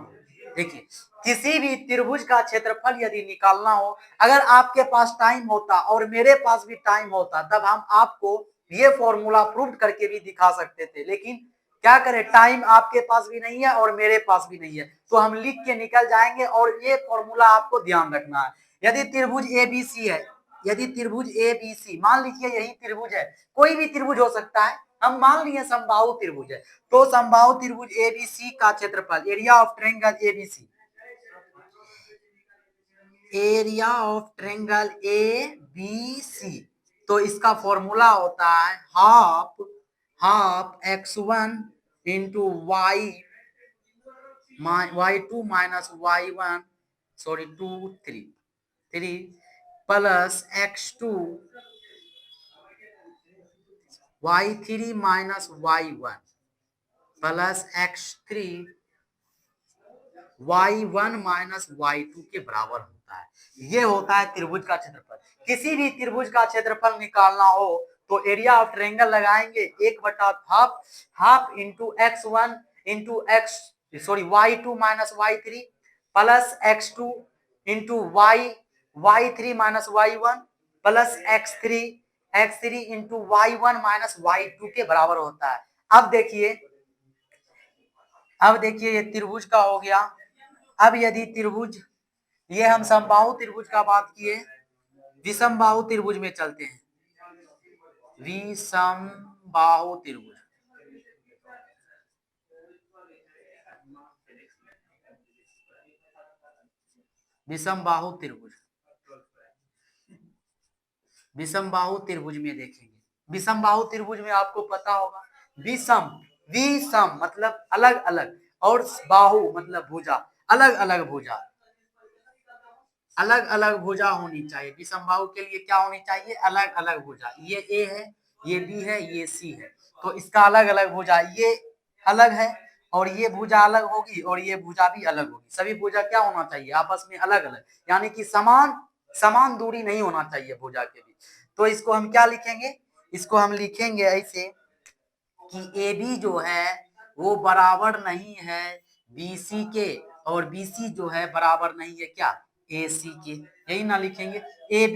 देखिए किसी भी त्रिभुज का क्षेत्रफल यदि निकालना हो, अगर आपके पास टाइम होता और मेरे पास भी टाइम होता, तब हम आपको ये फॉर्मूला प्रूव करके भी दिखा सकते थे, लेकिन क्या करें, टाइम आपके पास भी नहीं है और मेरे पास भी नहीं है, तो हम लिख के निकल जाएंगे। और ये फॉर्मूला आपको ध्यान रखना है। यदि त्रिभुज एबीसी है, यदि त्रिभुज एबीसी, मान लीजिए यही त्रिभुज है, कोई भी त्रिभुज हो सकता है, हम मान लिए समबाहु त्रिभुज है, तो समबाहु त्रिभुज एबीसी का क्षेत्रफल, area of triangle ABC, area of triangle ABC, तो इसका फॉर्मूला होता है half x1 into y2 minus y1, sorry 3 plus x2 y3 minus y1 plus x3 y1 minus y2 के बराबर होता है। ये होता है त्रिभुज का क्षेत्रफल। किसी भी त्रिभुज का क्षेत्रफल निकालना हो तो एरिया ऑफ ट्रायंगल लगाएंगे, 1/हाफ, half into x1 into y2 minus y3 plus x2 into y3 minus y1 plus x3 into y1 minus y2 के बराबर होता है। अब देखिए ये त्रिभुज का हो गया। अब यदि त्रिभुज, ये हम समबाहु त्रिभुज का बात किए, विषमबाहु त्रिभुज में चलते हैं। विषमबाहु त्रिभुज, विषमबाहु त्रिभुज, विषमबाहु त्रिभुज में देखेंगे। विषमबाहु त्रिभुज में आपको पता होगा, विषम मतलब अलग अलग, और बाहु मतलब भुजा, अलग अलग भुजा, अलग अलग भुजा होनी चाहिए। विषमबाहु के लिए क्या होनी चाहिए, अलग अलग भुजा। ये ए है, ये बी है, ये सी है, तो इसका अलग अलग भुजा, ये अलग है और ये भुजा अलग होगी और ये भुजा भी अलग होगी। सभी भुजा क्या होना चाहिए, आपस में अलग अलग, यानी कि समान दूरी नहीं होना चाहिए भुजा के बीच। तो इसको हम क्या लिखेंगे, इसको हम लिखेंगे ऐसे कि ए बी जो है वो बराबर नहीं है BC के, और BC जो है बराबर नहीं है क्या, AC के। यही ना लिखेंगे, ए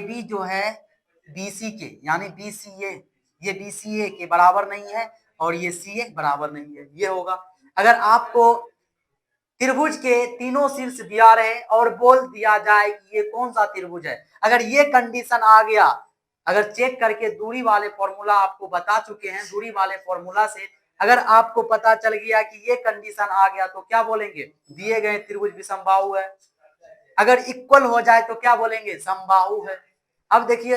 बी जो है BC के, यानी BCA, ये BCA के बराबर नहीं है और ये CA बराबर नहीं है, ये होगा। अगर आपको त्रिभुज के तीनों शीर्ष दिया रहे और बोल दिया जाए कि ये कौन सा त्रिभुज है, अगर ये कंडीशन आ गया, अगर चेक करके दूरी वाले फॉर्मूला आपको बता चुके हैं, दूरी वाले फॉर्मूला से अगर आपको पता चल गया कि ये कंडीशन आ गया, तो क्या बोलेंगे, दिए गए त्रिभुज विषमबाहु है। अगर इक्वल हो जाए तो क्या बोलेंगे, समबाहु है। अब देखिए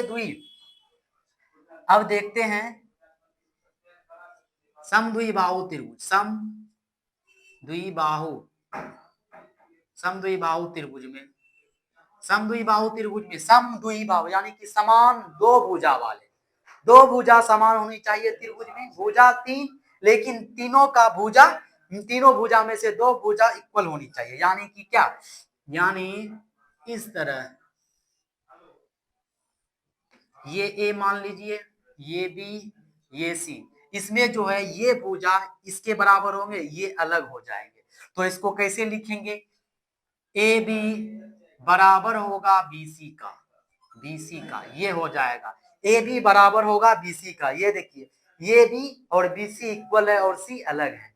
अब देखते हैं समद्विबाहु त्रिभुज, समद्विबाहु त्रिभुज में, समद्विबाहु यानी कि समान दो भुजा वाले, दो भुजा समान होनी चाहिए त्रिभुज में, भुजा 3, लेकिन तीनों भुजा में से दो भुजा इक्वल होनी चाहिए, यानी कि क्या, यानी इस तरह, ये ए मान लीजिए, ये बी, ये सी, इसमें जो है ये भुजा इसके बराबर होंगे, ये अलग हो जाएंगे। तो इसको कैसे लिखेंगे, ए बी बराबर होगा बीसी का, बीसी का ये हो जाएगा। ए बी बराबर होगा बीसी का, ये देखिए ये बी और बीसी इक्वल है और सी अलग है।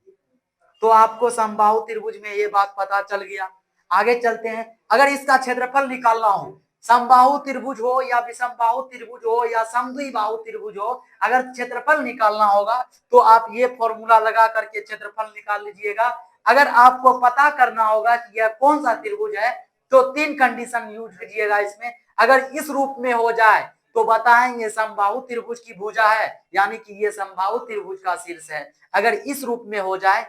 तो आपको समबाहु त्रिभुज में ये बात पता चल गया। आगे चलते हैं, अगर इसका क्षेत्रफल निकालना हो, समबाहु त्रिभुज हो या विषमबाहु त्रिभुज हो या समद्विबाहु त्रिभुज हो, अगर क्षेत्रफल निकालना होगा तो आप ये फॉर्मूला लगा करके क्षेत्रफल निकाल लीजिएगा। अगर आपको पता करना होगा कि यह कौन सा त्रिभुज है तो 3 कंडीशन यूज कीजिएगा इसमें। अगर इस रूप में हो जाए तो बताएंगे समबाहु त्रिभुज की भुजा है, यानी कि ये समबाहु त्रिभुज का शीर्ष है। अगर इस रूप में हो जाए,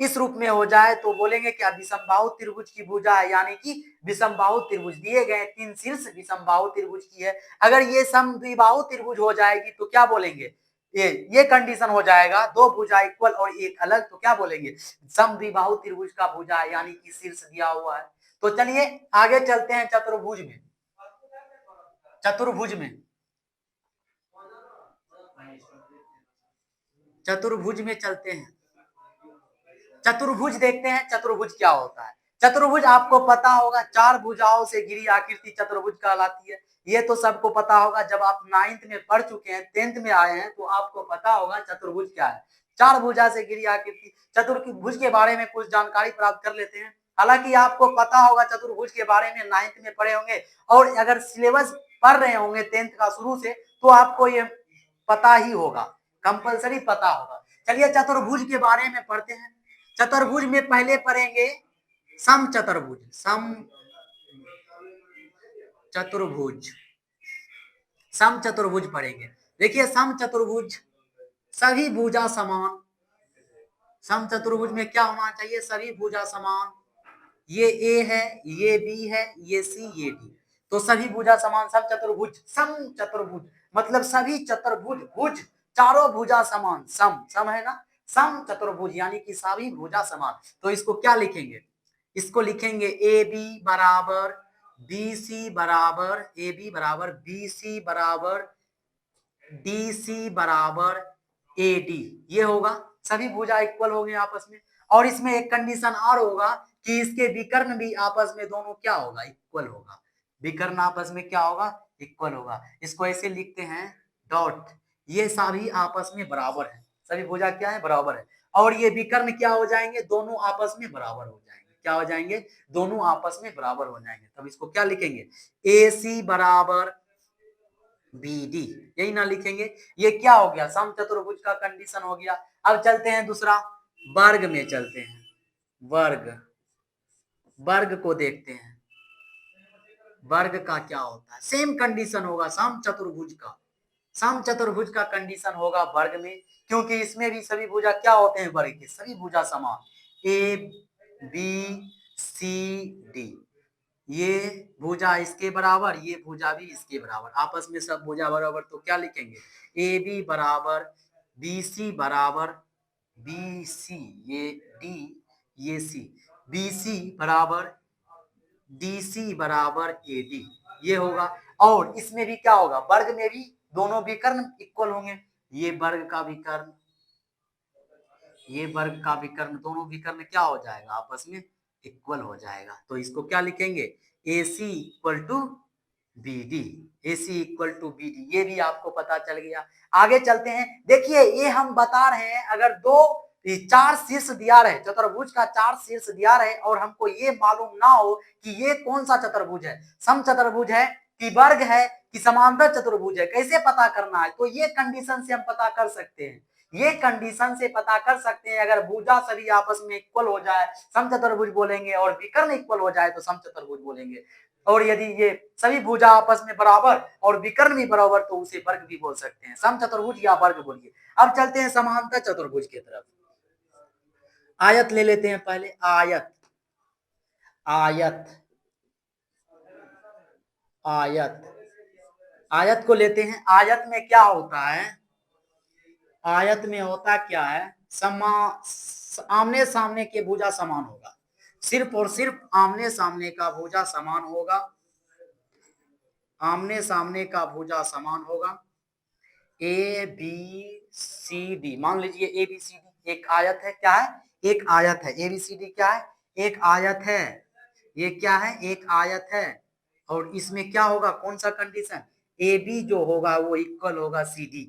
इस रूप में हो जाए तो बोलेंगे क्या विषमबाहु त्रिभुज की भुजा है, यानी कि विषमबाहु त्रिभुज दिए गए 3 शीर्ष विषमबाहु त्रिभुज की है। अगर ये समद्विबाहु त्रिभुज हो जाएगी तो क्या बोलेंगे, ये कंडीशन हो जाएगा, 2 भुजा इक्वल और एक अलग, तो क्या बोलेंगे समद्विबाहु त्रिभुज का भुजा है, यानी कि शीर्ष दिया हुआ है। तो चलिए आगे चलते हैं चतुर्भुज में, चतुर्भुज में, चतुर्भुज में चलते हैं। चतुर्भुज देखते हैं चतुर्भुज क्या होता है। चतुर्भुज आपको पता होगा 4 भुजाओं से घिरी आकृति चतुर्भुज कहलाती है। ये तो सबको पता होगा, जब आप 9th में पढ़ चुके हैं, 10th में आए हैं तो आपको पता होगा चतुर्भुज क्या है। 4 भुजा से घिरी आकृति। चतुर्भुज के बारे में कुछ जानकारी प्राप्त कर लेते हैं। हालांकि आपको पता होगा चतुर्भुज के बारे में 9th में पढ़े होंगे, और अगर सिलेबस पढ़ रहे होंगे 10th का शुरू से तो आपको ये पता ही होगा, कंपलसरी पता होगा। चलिए चतुर्भुज के बारे में पढ़ते हैं। चतुर्भुज में पहले पढ़ेंगे सम चतुर्भुज, सम चतुर्भुज, सम चतुर्भुज पढ़ेंगे। देखिए सम चतुर्भुज सभी भुजा समान, सम चतुर्भुज में क्या होना चाहिए, सभी भुजा समान। ये ए है, ये बी है, ये सी, ये डी, तो सभी भुजा समान सम चतुर्भुज। सम चतुर्भुज मतलब सभी चतुर्भुज, भुज चारों भुजा समान, सम सम है ना, सम चतुर्भुज यानी कि सभी भुजा समान। तो इसको क्या लिखेंगे, इसको लिखेंगे ए बी बराबर बी सी बराबर, ए बी बराबर बी सी बराबर डी सी बराबर ए डी, ये होगा। सभी भुजा इक्वल हो गए आपस में। और इसमें एक कंडीशन और होगा कि इसके विकर्ण भी आपस में दोनों क्या होगा, इक्वल होगा। विकर्ण आपस में क्या होगा, इक्वल होगा। इसको ऐसे लिखते हैं डॉट, ये सभी आपस में बराबर है, सभी भुजा क्या है, बराबर है। और ये विकर्ण क्या हो जाएंगे, दोनों आपस में बराबर हो जाएंगे। क्या हो जाएंगे, दोनों आपस में बराबर हो जाएंगे। तब इसको क्या लिखेंगे, ए सी बराबर बी डी, यही ना लिखेंगे। ये क्या हो गया, सम चतुर्भुज का कंडीशन हो गया। अब चलते हैं दूसरा, वर्ग में चलते हैं। वर्ग, वर्ग को देखते हैं, वर्ग का क्या होता है। सेम कंडीशन होगा सम चतुर्भुज का, सम चतुर्भुज का कंडीशन होगा वर्ग में, क्योंकि इसमें भी सभी भुजा क्या होते हैं, वर्ग के सभी भुजा समान। ए बी सी डी, ये भुजा इसके बराबर, ये भुजा भी इसके बराबर, आपस में सब भुजा बराबर। तो क्या लिखेंगे, ए बी बराबर बी सी बराबर बी सी, ये डी ये सी, बी सी बराबर डी सी बराबर ए डी, ये होगा। और इसमें भी क्या होगा, वर्ग में भी दोनों विकर्ण इक्वल होंगे। ये वर्ग का विकर्ण, ये वर्ग का विकर्ण, दोनों विकर्ण क्या हो जाएगा, आपस में इक्वल हो जाएगा। तो इसको क्या लिखेंगे, A C equal to B D, A C equal to B D, ये भी आपको पता चल गया। आगे चलते हैं, देखिए ये हम बता रहे हैं, अगर 4 शीर्ष दिया रहे, चतुर्भुज का 4 शीर्ष दिया रहे और हमको ये मालूम ना हो कि ये कौन सा चतुर्भुज है, सम चतुर्भुज है कि वर्ग है कि समांतर चतुर्भुज है, कैसे पता करना है। तो ये कंडीशन से हम पता कर सकते हैं, ये कंडीशन से पता कर सकते हैं। अगर भुजा सभी आपस में इक्वल हो जाए सम चतुर्भुज बोलेंगे, और विकर्ण इक्वल हो जाए तो सम चतुर्भुज बोलेंगे। और यदि ये सभी भुजा आपस में बराबर और विकर्ण भी बराबर तो उसे वर्ग भी बोल सकते हैं, सम चतुर्भुज या वर्ग बोलिए। अब चलते हैं समांतर चतुर्भुज की तरफ। आयत ले लेते हैं पहले, आयत, आयत, आयत, आयत को लेते हैं। आयत में क्या होता है, आयत में होता क्या है, आमने सामने के भुजा समान होगा, सिर्फ और सिर्फ आमने सामने का भुजा समान होगा, आमने सामने का भुजा समान होगा। ए बी सी डी, मान लीजिए ए बी सी डी एक आयत है, क्या है, एक आयत है। ए बी सी डी क्या है, एक आयत है। ये क्या है, एक आयत है और इसमें क्या होगा, कौन सा कंडीशन, ए बी जो होगा वो इक्वल होगा सी डी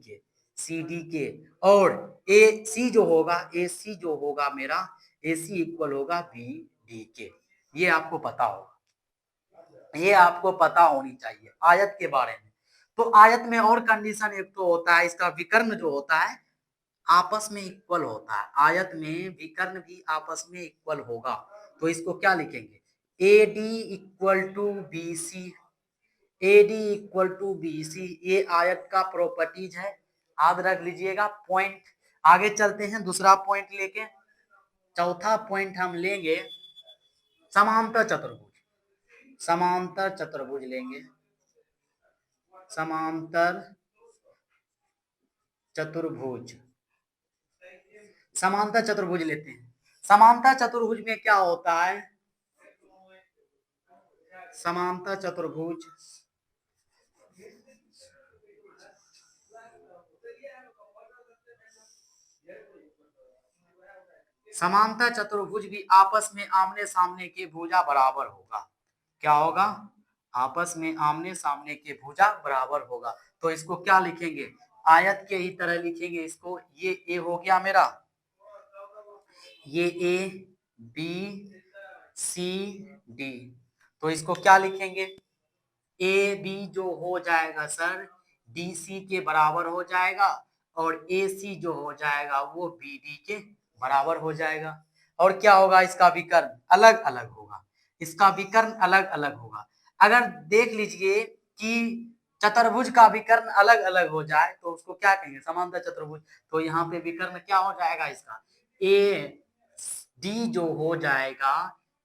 के, और ए सी जो होगा, ए सी जो होगा मेरा, ए सी इक्वल होगा बी डी के। ये आपको पता होगा, ये आपको पता होनी चाहिए आयत के बारे में। तो आयत में और कंडीशन एक तो होता है, इसका विकर्ण जो होता है आपस में इक्वल होता है, आयत में विकर्ण भी आपस में इक्वल होगा। तो इसको क्या लिखेंगे, A D equal to B C, A D equal to B C, ये आयत का प्रॉपर्टीज है, याद रख लीजिएगा पॉइंट। आगे चलते हैं दूसरा पॉइंट लेके, चौथा पॉइंट हम लेंगे समांतर चतुर्भुज। समांतर चतुर्भुज लेंगे, समांतर चतुर्भुज, समांतर चतुर्भुज लेते हैं। समांतर चतुर्भुज में क्या होता है, समांतर चतुर्भुज समांतर चतुर्भुज भी आपस में आमने सामने के भुजा बराबर होगा। क्या होगा, आपस में आमने सामने के भुजा बराबर होगा। तो इसको क्या लिखेंगे, आयत के ही तरह लिखेंगे इसको। ये ए हो गया मेरा, ये ए बी सी डी, तो इसको क्या लिखेंगे, ए बी जो हो जाएगा सर डी सी के बराबर हो जाएगा, और ए सी जो हो जाएगा वो बी डी के बराबर हो जाएगा। और क्या होगा, इसका विकर्ण अलग अलग होगा, इसका विकर्ण अलग अलग होगा। अगर देख लीजिए कि चतुर्भुज का विकर्ण अलग अलग हो जाए तो उसको क्या कहेंगे, समांतर चतुर्भुज। तो यहाँ पे विकर्ण क्या हो जाएगा इसका, ए डी जो हो जाएगा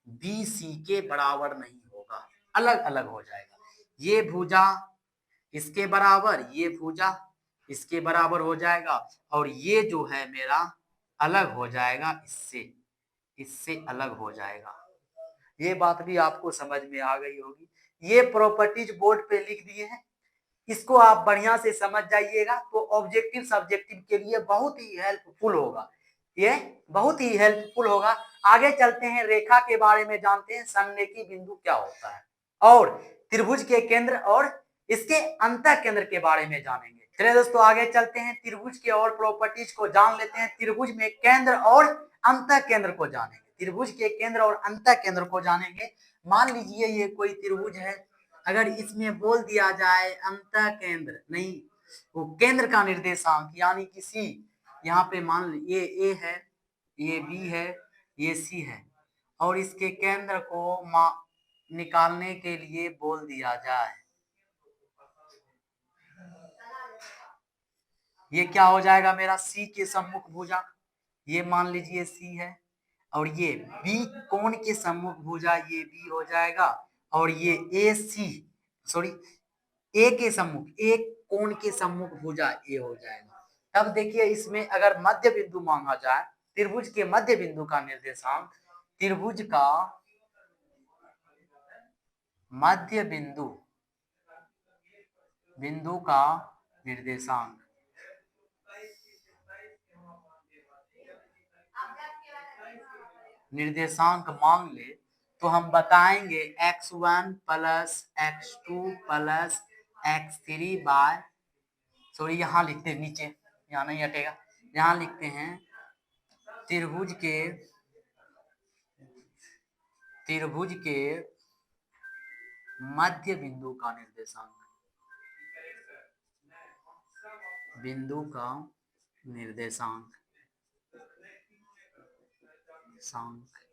बी सी के बराबर नहीं होगा, अलग अलग हो जाएगा। ये भुजा इसके बराबर, ये भुजा इसके बराबर हो जाएगा, और ये जो है मेरा अलग हो जाएगा इससे, इससे अलग हो जाएगा। ये बात भी आपको समझ में आ गई होगी। ये प्रॉपर्टीज बोर्ड पे लिख दिए हैं, इसको आप बढ़िया से समझ जाइएगा तो ऑब्जेक्टिव सब्जेक्टिव के लिए बहुत ही हेल्पफुल होगा, ये बहुत ही हेल्पफुल होगा। आगे चलते हैं, रेखा के बारे में जानते हैं, संरेखी बिंदु क्या होता है, और त्रिभुज के केंद्र और इसके अंतः केंद्र के बारे में जानेंगे। चलिए दोस्तों आगे चलते हैं, त्रिभुज के और प्रॉपर्टीज को जान लेते हैं। त्रिभुज में केंद्र और अंतः केंद्र को जानेंगे, त्रिभुज के केंद्र और अंतः केंद्र को जानेंगे। मान लीजिए ये कोई त्रिभुज है, अगर इसमें बोल दिया जाए अंतः केंद्र नहीं, वो केंद्र का निर्देशांक यानी कि सी, यहाँ पे मान लीजिए ये ए है, ये बी है, ये सी है, और इसके केंद्र को निकालने के लिए बोल दिया जाए, ये क्या हो जाएगा मेरा, सी के सम्मुख भुजा, ये मान लीजिए सी है, और ये बी कोण के सम्मुख भुजा, ये बी हो जाएगा, और ये ए सी सॉरी ए के सम्मुख, एक कोण के सम्मुख भुजा ए हो जाएगा। तब देखिए इसमें अगर मध्य बिंदु मांगा जाए, त्रिभुज के मध्य बिंदु का निर्देशांक, त्रिभुज का मध्य बिंदु का निर्देशांक, निर्देशांक मांग ले तो हम बताएंगे x1 plus x2 plus x3 bye, sorry यहाँ लिखते हैं नीचे, यहाँ नहीं हटेगा, यहाँ लिखते हैं त्रिभुज के मध्य बिंदु का निर्देशांक, बिंदु का निर्देशांक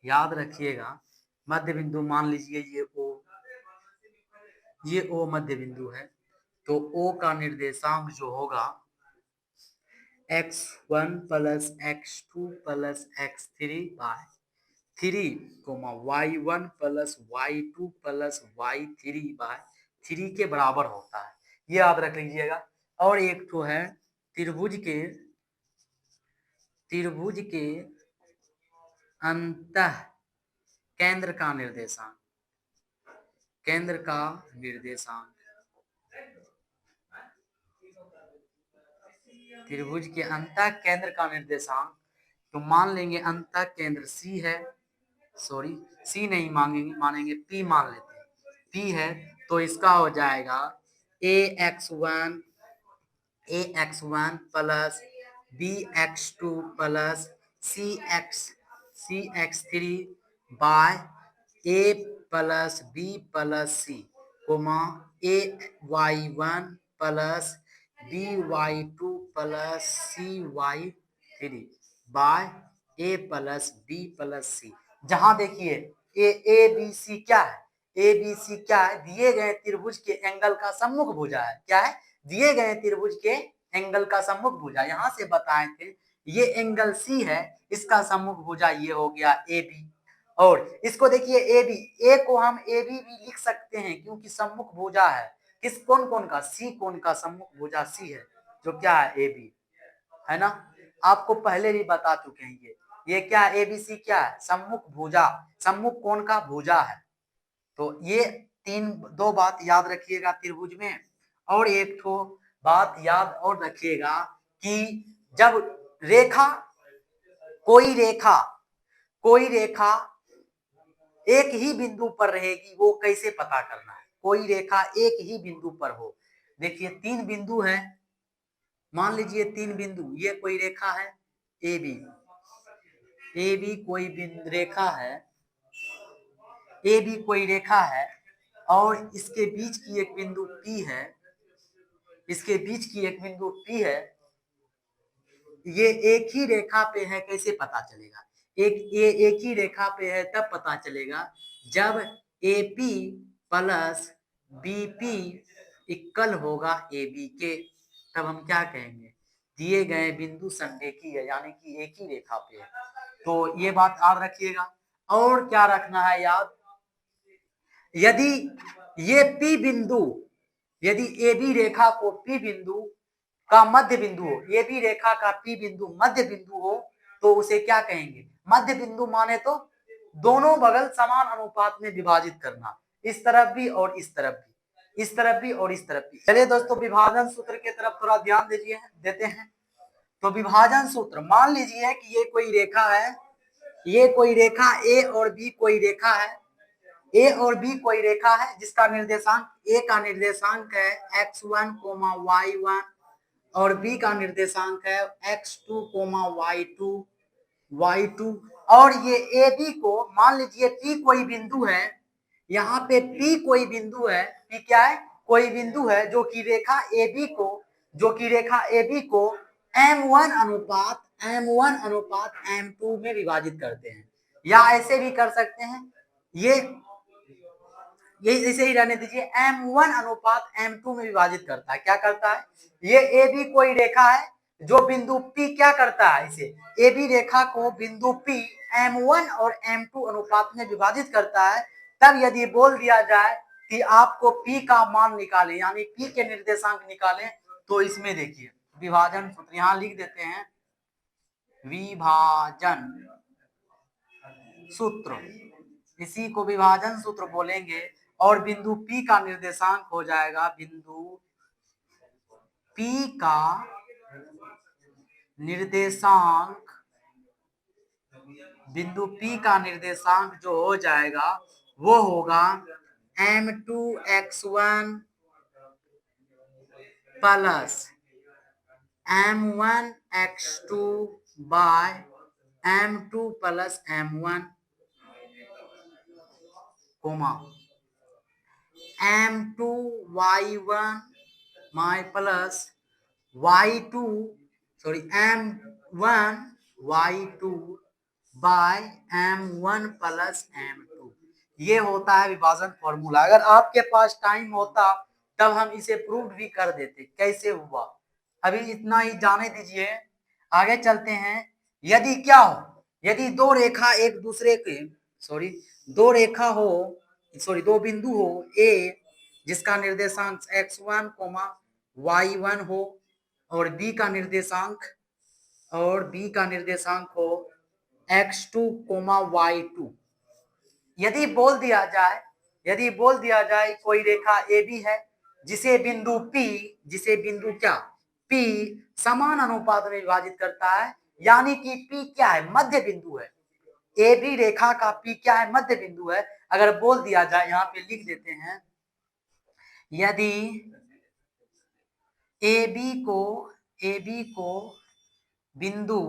याद रखिएगा। मध्य बिंदु मान लीजिए ये ओ मध्य बिंदु है, तो ओ का निर्देशांक जो होगा x1 plus x2 plus x3 by 3 y1 plus y2 plus y3 by 3 के बराबर होता है, ये याद रख लीजिएगा। और एक तो है त्रिभुज के अंतः केंद्र का निर्देशांक, केंद्र का निर्देशांक, त्रिभुज के अंतः केंद्र का निर्देशांक, तो मान लेंगे अंतः केंद्र सी है, सॉरी सी नहीं मांगेंगे, मानेंगे पी मान लेते हैं, पी है तो इसका हो जाएगा A x one plus B x two plus C x three by A plus B plus C comma A y one plus B y two plus C y three by A plus B plus C. जहां देखिए A B C क्या है, A B C क्या है, दिए गए त्रिभुज के एंगल का सम्मुख भुजा है। क्या है? दिए गए त्रिभुज के एंगल का सम्मुख भुजा। यहां से बताए थे ये एंगल सी है, इसका सम्मुख भुजा ये हो गया ए बी। और इसको देखिए ए बी, ए को हम ए बी भी लिख सकते हैं क्योंकि सम्मुख भुजा है। किस कौन कौन का? सी कोण का सम्मुख भुजा सी है, जो क्या है ए बी है ना। आपको पहले भी बता चुके हैं ये क्या एबीसी क्या है? सम्मुख भुजा, सम्मुख कोण का भुजा है। तो ये दो बात याद रखिएगा त्रिभुज में। और एक तो बात याद और रखिएगा कि जब रेखा कोई रेखा एक ही बिंदु पर रहेगी, वो कैसे पता करना है? कोई रेखा एक ही बिंदु पर हो। देखिए 3 बिंदु है, मान लीजिए 3 बिंदु, ये कोई रेखा है ए बी कोई रेखा है, ए बी कोई रेखा है और इसके बीच की एक बिंदु P है, इसके बीच की एक बिंदु P है। ये एक ही रेखा पे है, कैसे पता चलेगा? एक ही रेखा पे है तब पता चलेगा जब AP प्लस BP इक्वल होगा AB के। तब हम क्या कहेंगे? दिए गए बिंदु संरेखी है, यानी कि एक ही रेखा पे है। तो ये बात याद रखिएगा। और क्या रखना है याद? यदि ये P बिंदु, यदि AB रेखा को P बिंदु का मध्य बिंदु हो, AB रेखा का P बिंदु मध्य बिंदु हो, तो उसे क्या कहेंगे? मध्य बिंदु माने तो दोनों बगल समान अनुपात में विभाजित करना, इस तरफ भी और इस तरफ भी, इस तरफ भी और इस तरफ भी। चलिए दोस्तों विभाजन सूत्र की तरफ थोड़ा ध्यान देते हैं। तो विभाजन सूत्र, मान लीजिए कि ये कोई रेखा है, ये कोई रेखा ए और बी कोई रेखा है, ए और बी कोई रेखा है जिसका निर्देशांक, ए का निर्देशांक है x1, y1 और बी का निर्देशांक है x2, y2 और ये ए बी को मान लीजिए P कोई बिंदु है, यहाँ पे P कोई बिंदु है, P क्या है? कोई बिंदु है जो कि रेखा ए बी को M1 अनुपात M2 में विभाजित करते हैं। या ऐसे भी कर सकते हैं, ये ऐसे ही रहने दीजिए, M1 अनुपात M2 में विभाजित करता है। क्या करता है? ये ए बी कोई रेखा है जो बिंदु P क्या करता है, इसे ए बी रेखा को बिंदु P M1 और M2 अनुपात में विभाजित करता है। तब यदि बोल दिया जाए कि आपको P का मान निकालें, यानी P के निर्देशांक निकालें, तो इसमें देखिए विभाजन सूत्र यहां लिख देते हैं, विभाजन सूत्र, इसी को विभाजन सूत्र बोलेंगे। और बिंदु P का निर्देशांक हो जाएगा, बिंदु P का निर्देशांक, बिंदु P का निर्देशांक जो हो जाएगा वो होगा M2x1 plus M1x2 by M2 plus M1 comma M2y1 my plus y2 sorry M1y2 by M1 plus M2। ये होता है विभाजन फॉर्मूला। अगर आपके पास टाइम होता तब हम इसे प्रूव भी कर देते कैसे हुआ। अभी इतना ही जाने दीजिए, आगे चलते हैं। यदि क्या हो, यदि दो रेखा एक दूसरे के दो बिंदु हो ए जिसका निर्देशांक x1, y1 हो और बी का निर्देशांक हो x2, y2। यदि बोल दिया जाए कोई रेखा ए बी है जिसे बिंदु क्या P समान अनुपात में विभाजित करता है, यानी कि P क्या है? मध्य बिंदु है। ए बी रेखा का पी क्या है, मध्य बिंदु है। अगर बोल दिया जाए, यहाँ पे लिख देते हैं, यदि ए बी को बिंदु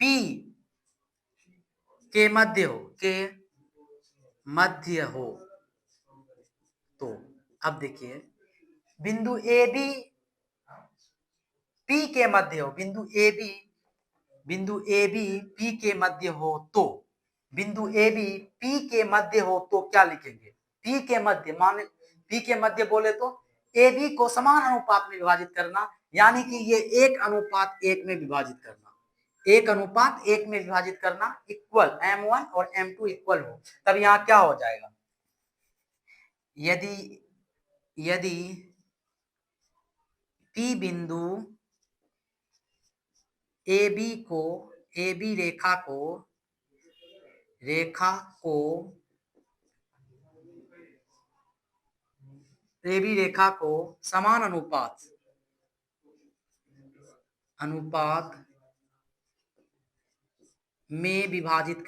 पी के मध्य हो तो, अब देखिए बिंदु ए बी पी के मध्य हो, बिंदु ए बी पी के मध्य हो तो, बिंदु ए बी पी के मध्य हो तो क्या लिखेंगे, पी के मध्य, मान पी के मध्य बोले तो ए बी को समान अनुपात में विभाजित करना, यानी कि ये 1:1 में विभाजित करना, 1:1 में विभाजित करना, इक्वल M1 और M2 इक्वल हो, तब यहाँ क्या हो जाएगा, यदि P बिंदु ए बी रेखा को समान अनुपात में विभाजित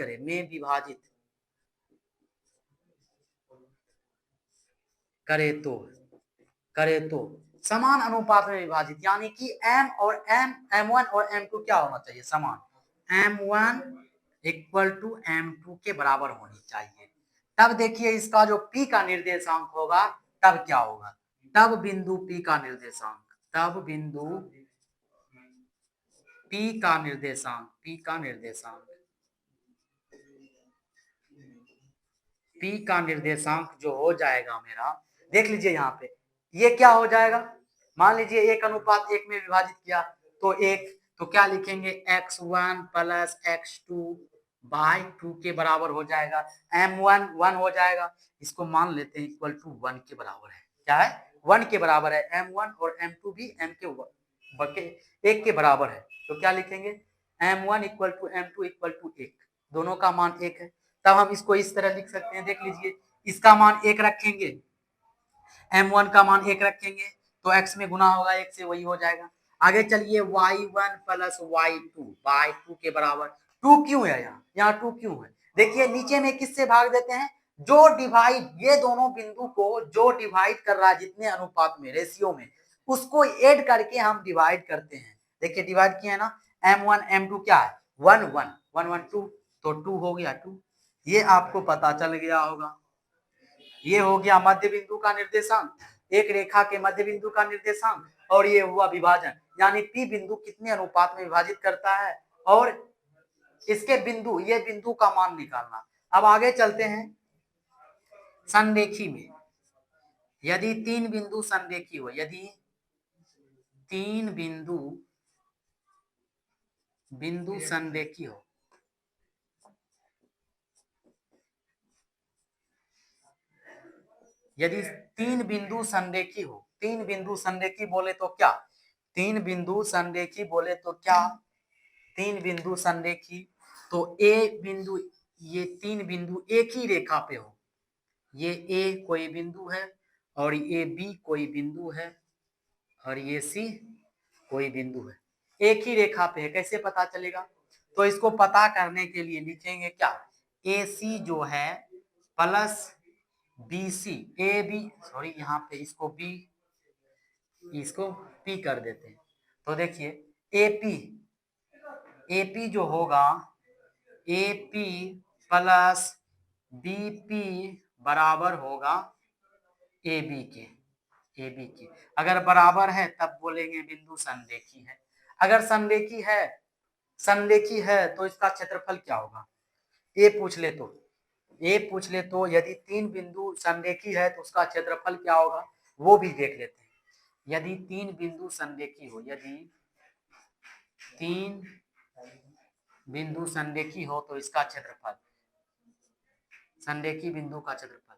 करे तो समान अनुपात में विभाजित, यानी कि M1 और M2 क्या होना चाहिए, समान, M1 इक्वल टू M2 के बराबर होनी चाहिए। तब देखिए इसका जो P का निर्देशांक होगा तब क्या होगा, तब बिंदु P का निर्देशांक जो हो जाएगा मेरा, देख लीजिए यहाँ पे ये क्या हो जाएगा, मान लीजिए 1:1 में विभाजित किया तो तो क्या लिखेंगे, x1 प्लस x2 बाई 2 के बराबर हो जाएगा, M1 1 हो जाएगा, इसको मान लेते हैं इक्वल टू 1 के बराबर है, क्या है, 1 के बराबर है, M1 और M2 भी M के 1 के बराबर है, तो क्या लिखेंगे, M1 equal to M2 equal to 1, दोनों का मान 1 है, तब हम इसको इस तरह लिख सकते हैं, देख लीजिए इसका मान 1 रखेंगे, M1 का मान 1 रखेंगे तो x में गुना होगा 1 से, वही हो जाएगा। आगे चलिए y1 प्लस y2 बाई 2 के बराबर, 2 क्यों है यहाँ 2 क्यों है, देखिए नीचे में किससे भाग देते हैं, जो डिवाइड, ये दोनों बिंदु को जो डिवाइड कर रहा है जितने अनुपात में, रेशियो में, उसको ऐड करके हम डिवाइड करते हैं, देखिए डिवाइड किया है ना, M1 M2 क्या है 1 1 1 1 2, तो 2 हो गया 2, ये आपको पता चल गया होगा। ये हो गया मध्य बिंदु का निर्देशांक, एक रेखा के मध्य बिंदु का निर्देशांक, और ये हुआ विभाजन, यानी P बिंदु कितने अनुपात में विभाजित करता है, और इसके बिंदु, ये बिंदु का मान निकालना। अब आगे चलते हैं संरेखी में, यदि 3 बिंदु संरेखी हो, यदि 3 बिंदु संरेखी हो, यदि 3 बिंदु संरेखी हो, 3 बिंदु संरेखी बोले तो क्या, 3 बिंदु संरेखी बोले तो क्या, 3 बिंदु संरेखी तो ए बिंदु, ये 3 बिंदु एक ही रेखा पे हो, ये ए कोई बिंदु है और ये बी कोई बिंदु है और ये सी कोई बिंदु है, एक ही रेखा पे है, कैसे पता चलेगा, तो इसको पता करने के लिए लिखेंगे क्या, ए सी जो है plus B C, A B sorry यहाँ पे इसको बी, इसको पी कर देते हैं, तो देखिए एपी जो होगा, एपी प्लस बीपी बराबर होगा एबी के, अगर बराबर है तब बोलेंगे बिंदु संरेखी है, अगर संरेखी है तो इसका क्षेत्रफल क्या होगा, ये पूछ ले तो यदि 3 बिंदु संरेखी है तो उसका क्षेत्रफल क्या होगा, वो भी देख लेते हैं, यदि 3 बिंदु संरेखी हो, यदि 3 बिंदु संरेखी हो तो इसका क्षेत्रफल, संरेखी बिंदु का क्षेत्रफल,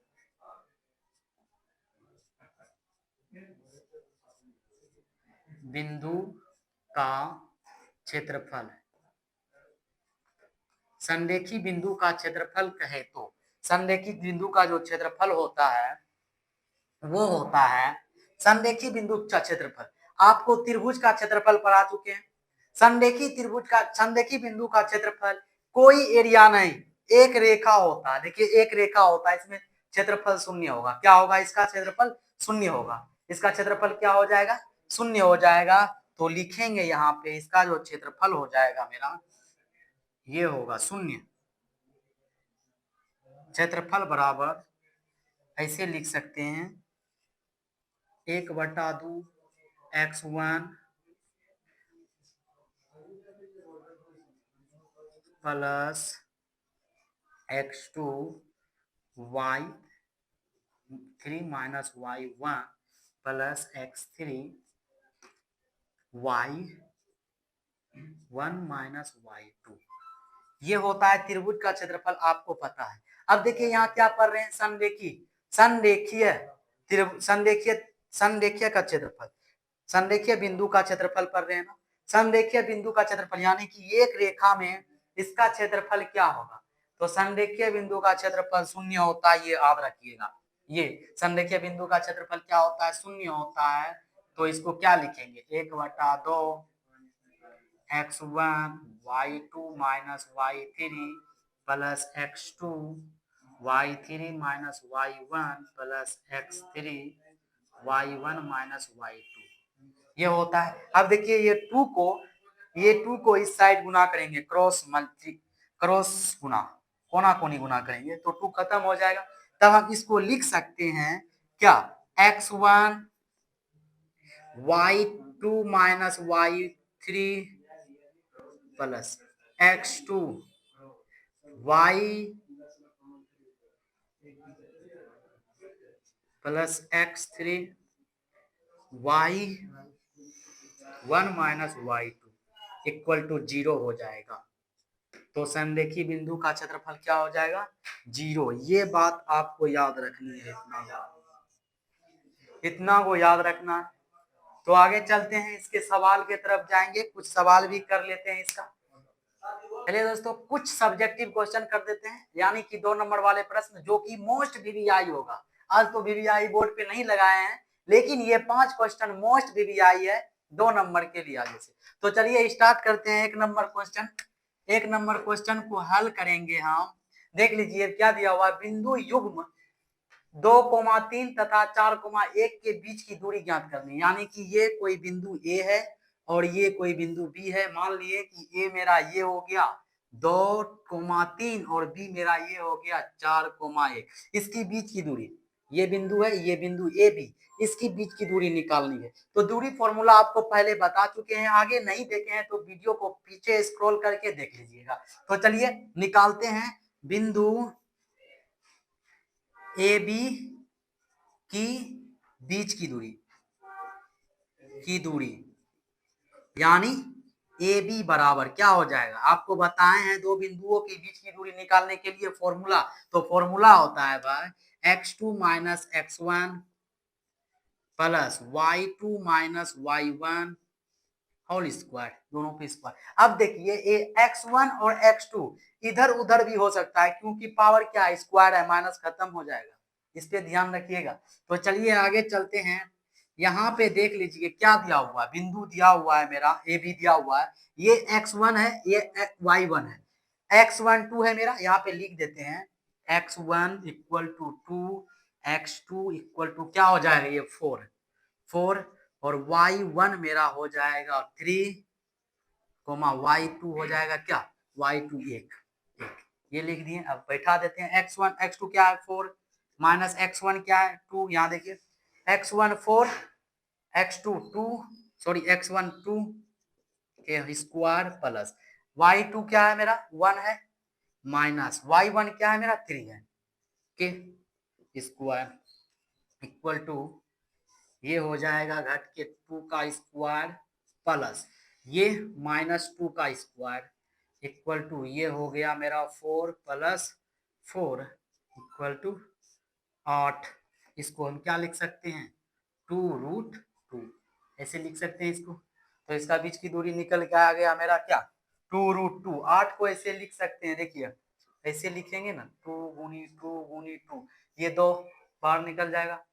बिंदु का क्षेत्रफल, संरेखी बिंदु का क्षेत्रफल कहे तो, संरेखी बिंदु का जो क्षेत्रफल होता है वो होता है संरेखी बिंदु का क्षेत्रफल, आपको त्रिभुज का क्षेत्रफल पढ़ा चुके हैं, संरेखी त्रिभुज का संरेखी बिंदु का क्षेत्रफल कोई एरिया नहीं, एक रेखा होता है। देखिए एक रेखा होता है, इसमें क्षेत्रफल शून्य होगा। क्या होगा? इसका क्षेत्रफल शून्य होगा। इसका क्षेत्रफल क्या हो जाएगा? शून्य हो जाएगा। तो लिखेंगे यहाँ पे इसका जो क्षेत्रफल हो जाएगा मेरा, ये होगा शून्य। क्षेत्रफल बराबर ऐसे लिख सकते हैं 1/2 x1 plus x2 y3 minus y1 plus x3 y1 minus y2। ये होता है त्रिभुज का क्षेत्रफल, आपको पता है। अब देखिए यहाँ क्या पढ़ रहे हैं? संरेखीय संरेखीय का क्षेत्रफल, संरेखीय बिंदु का क्षेत्रफल पढ़ रहे हैं ना। संरेखीय बिंदु का क्षेत्रफल यानी कि एक रेखा में इसका क्षेत्रफल क्या होगा? तो संरेखीय बिंदु का क्षेत्रफल शून्य होता है, ये याद रखिएगा। ये संरेखीय बिंदु का क्षेत्रफल क्या होता है? शून्य होता है। तो इसको क्या लिखेंगे? 1/2 x1 y2 minus y3 plus x2 y3 minus y1 plus x3 y1 minus y2। ये होता है। अब देखिए ये टू को इस साइड गुना करेंगे, क्रॉस गुना, कोना कोनी गुना करेंगे तो टू खत्म हो जाएगा। तब हम इसको लिख सकते हैं क्या? x1 y2 minus y3 plus x2 y plus x3 y1 minus y2 equal to 0 हो जाएगा। तो संरेखी बिंदु का क्षेत्रफल क्या हो जाएगा? 0। ये बात आपको याद रखनी है, इतना को याद रखना। तो आगे चलते हैं, इसके सवाल के तरफ जाएंगे, कुछ सवाल भी कर लेते हैं इसका। चलिए दोस्तों, कुछ सब्जेक्टिव क्वेश्चन कर देते हैं, यानी कि 2 नंबर वाले प्रश्न जो कि मोस्ट वीवीआई होगा। आज तो वीवीआई बोर्ड पे नहीं लगाए हैं, लेकिन ये 5 क्वेश्चन मोस्ट वीवीआई है 2 नंबर के लिए आगे से। तो चलिए स्टार्ट करते हैं। 1 नंबर क्वेश्चन, 1 नंबर क्वेश्चन को हल करेंगे हम। देख लीजिए क्या दिया हुआ, बिंदु युग्म 2,3 तथा 4,1 के बीच की दूरी ज्ञात करनी। यानी कि ये कोई बिंदु ए है और ये कोई बिंदु बी है। मान लिए कि ए मेरा ये हो गया 2,3 और बी मेरा ये हो गया 4,1। इसकी बीच की दूरी, ये बिंदु है, ये बिंदु ए बी, इसकी बीच की दूरी निकालनी है। तो दूरी फॉर्मूला आपको पहले बता चुके हैं, आगे नहीं देखे हैं तो वीडियो को पीछे स्क्रॉल करके देख लीजिएगा। तो चलिए निकालते हैं। बिंदु ए बी की बीच की दूरी यानी ए बी बराबर क्या हो जाएगा? आपको बताए हैं 2 बिंदुओं के बीच की दूरी निकालने के लिए फॉर्मूला। तो फॉर्मूला होता है भाई x2 minus x1 plus y2 minus y1 होल स्क्वायर, दोनों पे स्क्वायर। अब देखिए ये x1 और x2 इधर उधर भी हो सकता है, क्योंकि पावर क्या है? स्क्वायर है, माइनस खत्म हो जाएगा। इस पे ध्यान रखिएगा। तो चलिए आगे चलते हैं। यहाँ पे देख लीजिए क्या दिया हुआ है, बिंदु दिया हुआ है मेरा ए बी दिया हुआ है। ये x1 है, ये y1 है, x1 2 है मेरा। यहाँ पे लिख देते हैं x1 equal to 2, x2 equal to क्या हो जाएगा? ये 4 और y1 मेरा हो जाएगा 3, y2 हो जाएगा क्या? y2 1। ये लिख दिए। अब बैठा देते हैं x1 x2 क्या है? 4 माइनस x1 क्या है? 2। यहाँ देखिए x1 4 x2 2 सॉरी x1 2 के स्क्वायर प्लस y2 क्या है मेरा? 1 है, माइनस y1 क्या है मेरा? 3 है के स्क्वायर इक्वल टू ये हो जाएगा घट के 2 का स्क्वायर प्लस ये -2 का स्क्वायर इक्वल टू ये हो गया मेरा 4 प्लस 4 इक्वल टू 8। इसको हम क्या लिख सकते हैं? 2√2 ऐसे लिख सकते हैं इसको। तो इसका बीच की दूरी निकल के आ गया मेरा क्या? 2√2। 8 को ऐसे लिख सकते हैं, देखिए ऐसे लिखेंगे ना, 2 गुनी 2 गुनी 2, ये 2 बाहर निकल जाएगा,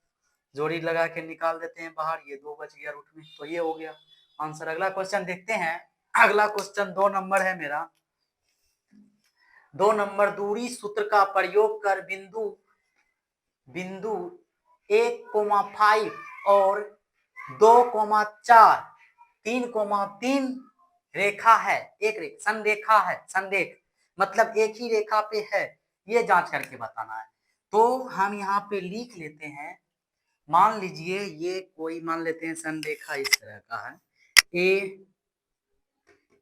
जोड़ी लगा के निकाल देते हैं बाहर, ये 2 बच गया रूट में। तो ये हो गया आंसर। अगला क्वेश्चन देखते हैं। अगला क्वेश्चन 2 नंबर है मेरा। 2 नंबर, दूरी सूत्र का प्रयोग कर बिंदु बिंदु 1,5 और 2,4 3,3 रेखा है, एक संरेखा है, संरेख मतलब एक ही रेखा पे है, ये जांच करके बताना है। तो हम यहाँ पे लिख लेते हैं, मान लीजिए ये कोई मान लेते हैं संरेखा इस तरह का है,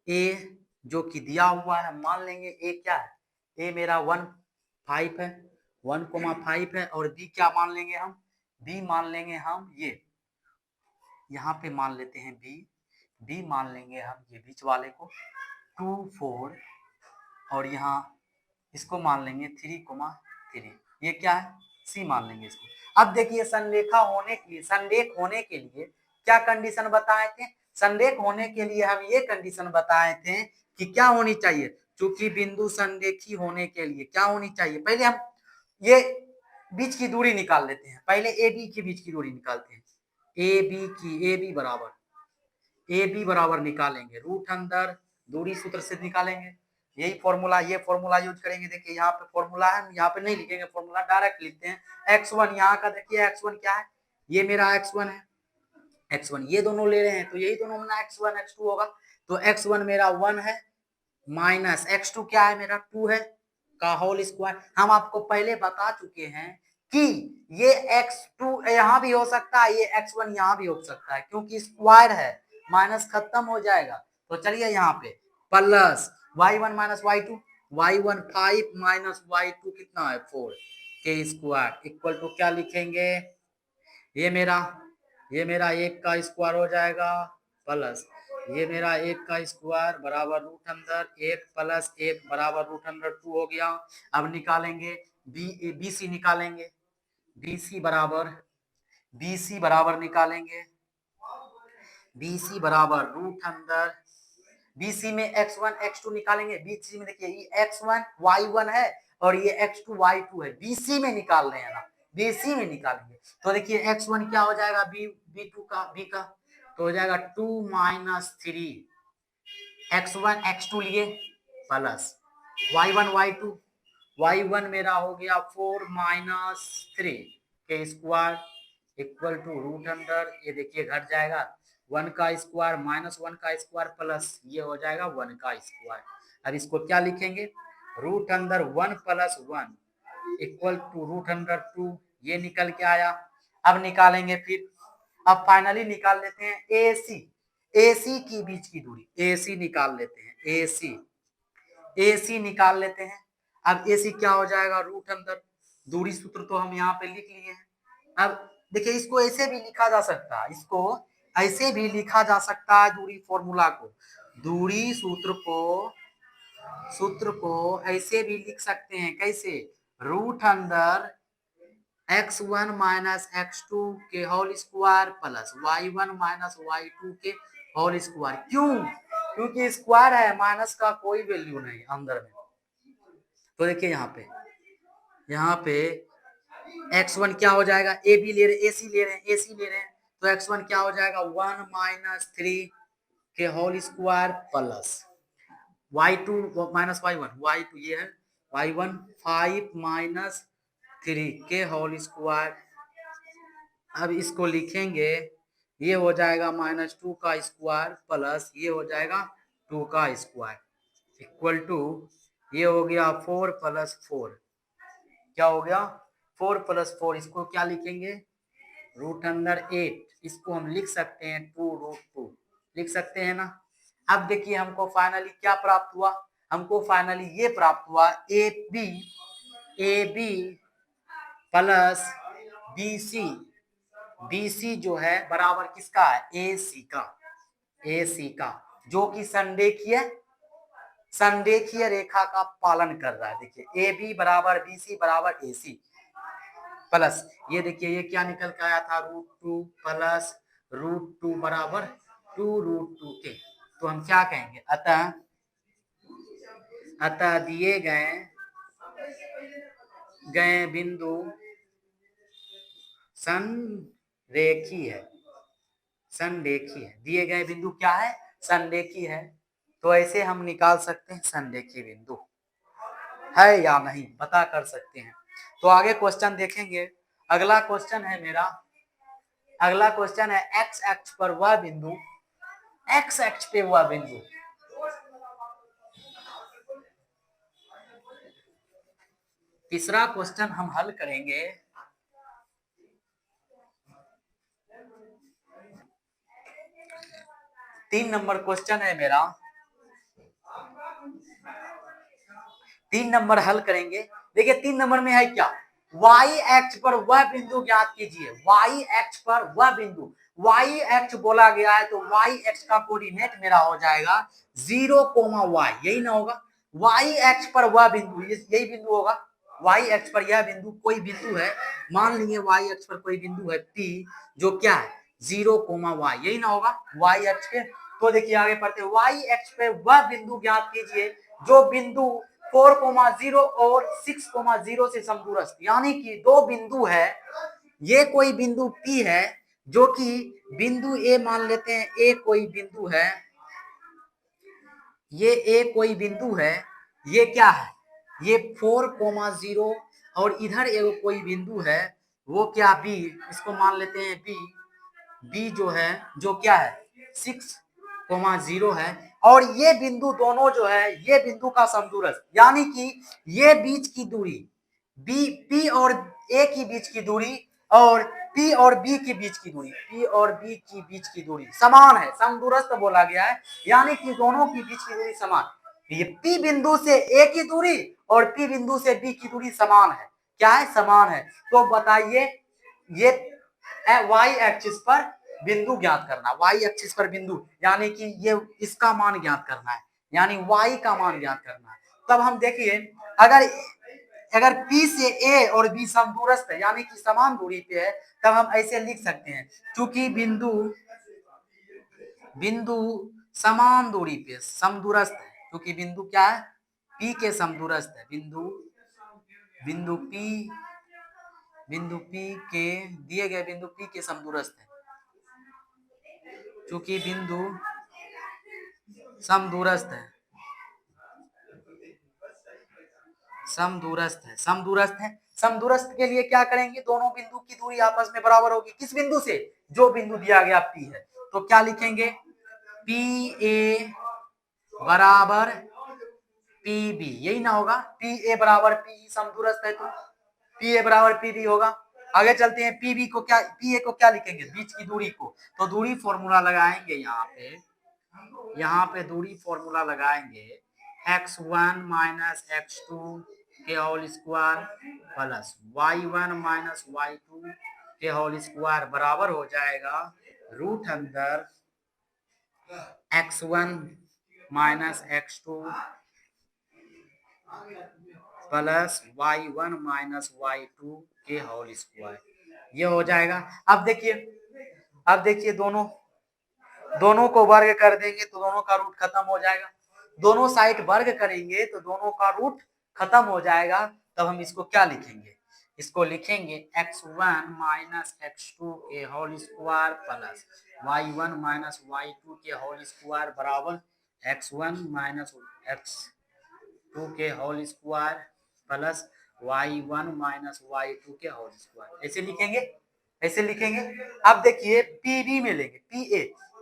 ए जो कि दिया हुआ है, मान लेंगे ए क्या है, ए मेरा 1,5 है, 1,5 है, और बी क्या मान लेंगे हम, बी मान लेंगे हम ये, यहाँ पे मान लेते हैं बी मान लेंगे हम ये बीच वाले को 2, 4, और यहाँ इसको मान लेंगे 3,3, ये क्या है, सी मान लेंगे इसको। अब देखिए संरेखा होने के लिए, संरेख होने के लिए क्या कंडीशन बताए थे, संरेख होने के लिए हम ये कंडीशन बताए थे कि क्या होनी चाहिए, चूंकि बिंदु संरेखी होने के लिए क्या होनी चाहिए, पहले हम ये बीच की दूरी निकाल लेते हैं, पहले ए बी के बीच की दूरी निकालते हैं, ए बी बराबर निकालेंगे रूट अंदर दूरी सूत्र से निकालेंगे, यही फॉर्मूला, ये फॉर्मूला यूज करेंगे। देखिए यहाँ पे फॉर्मूला है, यहाँ पे नहीं लिखेंगे फॉर्मूला, डायरेक्ट लिखते हैं। x1 यहाँ का देखिए x1 क्या है, ये मेरा x1 है, x1 ये दोनों ले रहे हैं तो यही दोनों अपना x1 x2 होगा, तो x1 मेरा 1 है माइनस x2 क्या है मेरा 2 है का होल स्क्वायर। हम आपको पहले बता चुके हैं कि ये x2 यहाँ भी हो सकता है, ये x1 यहाँ भी हो सकता है, क्योंकि स्क्वायर है, माइनस खत्म हो जाएगा। तो चलिए यहाँ पे plus y1 minus y2, y1 5 minus y2 कितना है 4 के स्क्वायर इक्वल टू क्या लिखेंगे, ये मेरा 1 का स्क्वायर हो जाएगा प्लस ये मेरा 1 का स्क्वायर बराबर रूट अंदर 1 प्लस 1 बराबर रूट अंदर 2 हो गया। अब निकालेंगे बी सी निकालेंगे, बीसी बराबर निकालेंगे, बीसी बराबर रूट अंदर बीसी में x1 x2 निकालेंगे, बीसी में देखिए ये x1 y1 है और ये x2 y2 है, बीसी में निकाल रहे हैं ना, बीसी में निकालेंगे तो देखिए x1 क्या हो जाएगा b2 का b का, तो हो जाएगा 2 माइनस 3 x1 x2 लिए प्लस y1 मेरा हो गया 4 माइनस 3 के square equal to root under, ये देखिए घट जाएगा 1 का स्क्वायर माइनस 1 का स्क्वायर प्लस ये हो जाएगा 1 का स्क्वायर। अब इसको क्या लिखेंगे, root under 1 plus 1 equal to root under 2, ये निकल के आया। अब निकालेंगे फिर, अब फाइनली निकाल लेते हैं एसी की बीच की दूरी, एसी निकाल लेते हैं, एसी निकाल लेते हैं। अब एसी क्या हो जाएगा रूट अंदर, दूरी सूत्र तो हम यहाँ पे लिख लिए हैं। अब देखिए इसको ऐसे भी लिखा जा सकता है, इसको ऐसे भी लिखा जा सकता है दूरी फॉर्मूला को, दूरी सूत्र को ऐसे भी लिख सकते हैं, कैसे, रूट अंदर x1 माइनस x2 के whole square plus y1 minus y2 के होल स्क्वायर। क्यों, क्योंकि स्क्वायर है, माइनस का कोई वैल्यू नहीं अंदर में। तो देखिए यहाँ पे x1 क्या हो जाएगा, ए बी ले रहे एसी ले रहे हैं तो x1 क्या हो जाएगा 1 माइनस 3 के whole square plus y2 minus y1 ये है y1 5 माइनस 3 के होल स्क्वायर। अब इसको लिखेंगे, ये हो जाएगा -2 का स्क्वायर प्लस ये हो जाएगा 2 का स्क्वायर इक्वल टू ये हो गया 4 प्लस 4, क्या हो गया 4 प्लस 4, इसको क्या लिखेंगे रूट अंडर 8, इसको हम लिख सकते हैं 2 रूट 2 लिख सकते हैं ना। अब देखिए हमको फाइनली क्या प्राप्त हुआ, हमको फाइनली ये प्राप्त हुआ ए बी प्लस बीसी जो है बराबर किसका है, एसी का जो कि संरेखीय रेखा का पालन कर रहा है। देखिए ए बी बराबर बीसी बराबर एसी प्लस ये देखिए ये क्या निकल के आया था √2 प्लस √2 बराबर 2√2 के। तो हम क्या कहेंगे, अतः दिए गए बिंदु संरेखी है, दिए गए बिंदु क्या है, संरेखी है। तो ऐसे हम निकाल सकते हैं संरेखीय बिंदु है या नहीं, पता कर सकते हैं। तो आगे क्वेश्चन देखेंगे। अगला क्वेश्चन है मेरा, अगला क्वेश्चन है एक्स एक्स पर वह बिंदु, एक्स एक्स पे वह बिंदु, तीसरा क्वेश्चन हम हल करेंगे। तीन नंबर क्वेश्चन है मेरा, 3 नंबर हल करेंगे। देखिए 3 नंबर में है क्या, y एक्स पर वह बिंदु ज्ञात कीजिए। y एक्स पर वह बिंदु, y एक्स बोला गया है तो y एक्स का कोऑर्डिनेट मेरा हो जाएगा 0, यही ना होगा। y एक्स पर वह बिंदु, यही बिंदु होगा। y एक्स पर यह बिंदु, कोई बिंदु है, मान लीजिए y एक्स पर कोई बिंदु है P, जो क्या है 0, यही ना होगा y एक्स पे। तो देखिए आगे पढ़ते हैं, y एक्स पे वह बिंदु ज्ञात कीजिए जो बिंदु 4,0 और 6,0 से समदूरस्थ, यानी कि दो बिंदु है, ये कोई बिंदु P है जो कि बिंदु A मान लेते हैं, A कोई बिंदु है, ये A कोई बिंदु है, ये क्या है, ये 4,0 और इधर एक कोई बिंदु है, वो क्या B, इसको मान लेते हैं B, B जो है, जो क्या है 6,0 है, और ये बिंदु दोनों जो है, ये बिंदु का समदूरस्थ, यानी कि ये बीच की दूरी बी, P और A की बीच की दूरी और P और B के बीच की दूरी, P और B की बीच की दूरी समान है, समदूरस्थ बोला गया है, यानी कि दोनों की बीच की दूरी समान। ये P बिंदु से A की दूरी और P बिंदु से B की दूरी समान है, क्या है, समान है। तो बताइए ये y एक्सिस पर बिंदु ज्ञात करना, y एक्सिस पर बिंदु, यानी कि ये इसका मान ज्ञात करना है, यानी y का मान ज्ञात करना है। तब हम देखिए, अगर अगर P से A और B समदूरस्थ है, यानी कि समान दूरी पे है, तब हम ऐसे लिख सकते हैं, क्योंकि बिंदु बिंदु समान दूरी पे समदूरस्थ है, क्योंकि बिंदु क्या है P के समदूरस्थ है, बिंदु बिंदु P, बिंदु P के दिए गए बिंदु P के समदूरस्थ है, क्योंकि बिंदु समदूरस्थ है, समदूरस्थ है, समदूरस्थ है। समदूरस्थ के लिए क्या करेंगे, दोनों बिंदु की दूरी आपस में बराबर होगी, किस बिंदु से, जो बिंदु दिया गया P है। तो क्या लिखेंगे, PA बराबर PB, यही ना होगा, PA बराबर PE, समदूरस्थ है तो PA बराबर PB होगा। आगे चलते हैं, PB को क्या, PA को क्या लिखेंगे, बीच की दूरी को, तो दूरी फॉर्मूला लगाएंगे यहाँ पे दूरी फॉर्मूला लगाएंगे, x1 माइनस x2 के whole square plus y1 minus y2 के होल स्क्वायर बराबर हो जाएगा रूट अंदर x1 minus x2 plus y1 minus y2 के होल स्क्वायर, ये हो जाएगा। अब देखिए दोनों को वर्ग कर देंगे तो दोनों का रूट खत्म हो जाएगा, दोनों साइड वर्ग करेंगे तो दोनों का रूट खत्म हो जाएगा। तब हम इसको क्या लिखेंगे, इसको लिखेंगे x1 माइनस x2 के whole square plus y1 minus y2 के होल स्क्वायर बराबर x1 माइनस x2 के whole square plus y1 minus y2 के होल स्क्वायर, ऐसे लिखेंगे, ऐसे लिखेंगे। अब देखिए PB में लेंगे,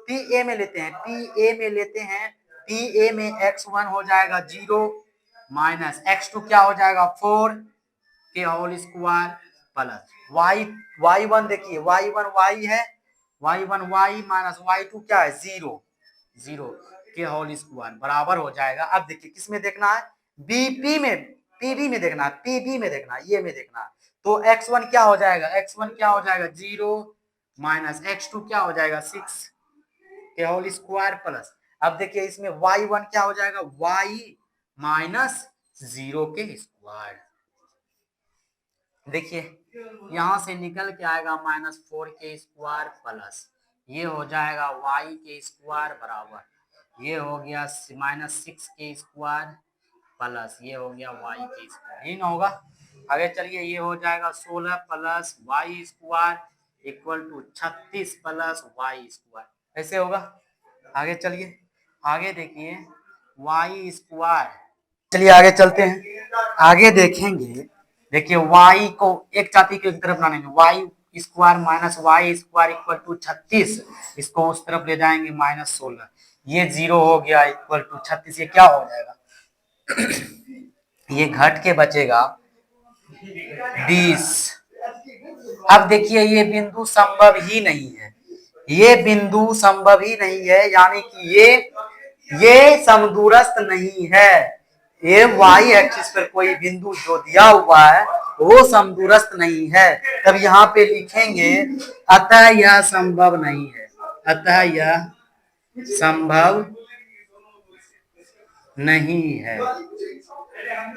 PA में लेते हैं, PA में लेते हैं, PA में x1 हो जाएगा 0 माइनस x2 क्या हो जाएगा 4 के होल स्क्वायर प्लस y1 देखिए y1 y है, y1 y माइनस y2 क्या है 0 के होल स्क्वायर बराबर हो जाएगा। अब देखिए किसमें देखना है, बीपी में, पीबी में देखना है, पीबी में देखना है, ये में देखना है। तो x1 क्या हो जाएगा, x1 क्या हो जाएगा 0 माइनस x2 क्या हो जाएगा 6 के होल स्क्वायर प्लस, अब देखिए इसमें y1 क्या हो जाएगा y माइनस 0 के स्क्वायर, देखिए यहां से निकल के आएगा -4 के स्क्वायर प्लस ये हो जाएगा y के स्क्वायर बराबर ये हो गया -6 के स्क्वायर प्लस ये हो गया y के स्क्वायर, यही ना होगा। आगे चलिए ये हो जाएगा 16 plus y square equal to 36 plus y square, ऐसे होगा। आगे चलिए, आगे देखिए वाई स्क्वायर। चलिए आगे चलते हैं, आगे देखेंगे। देखिए वाई को एक जाति की तरफ लाने में Y square minus Y square equal to 36, इसको उस तरफ ले जाएंगे -16, ये 0 हो गया इक्वल टू 36, ये क्या हो जाएगा, ये घट के बचेगा 20। अब देखिए ये बिंदु संभव ही नहीं है, ये बिंदु संभव ही नहीं है, यानी कि ये समदूरस्थ नहीं है, ये वाई एक्सिस पर कोई बिंदु जो दिया हुआ है वो समदूरस्थ नहीं है। तब यहाँ पे लिखेंगे अतः यह संभव नहीं है, अतः यह संभव नहीं है,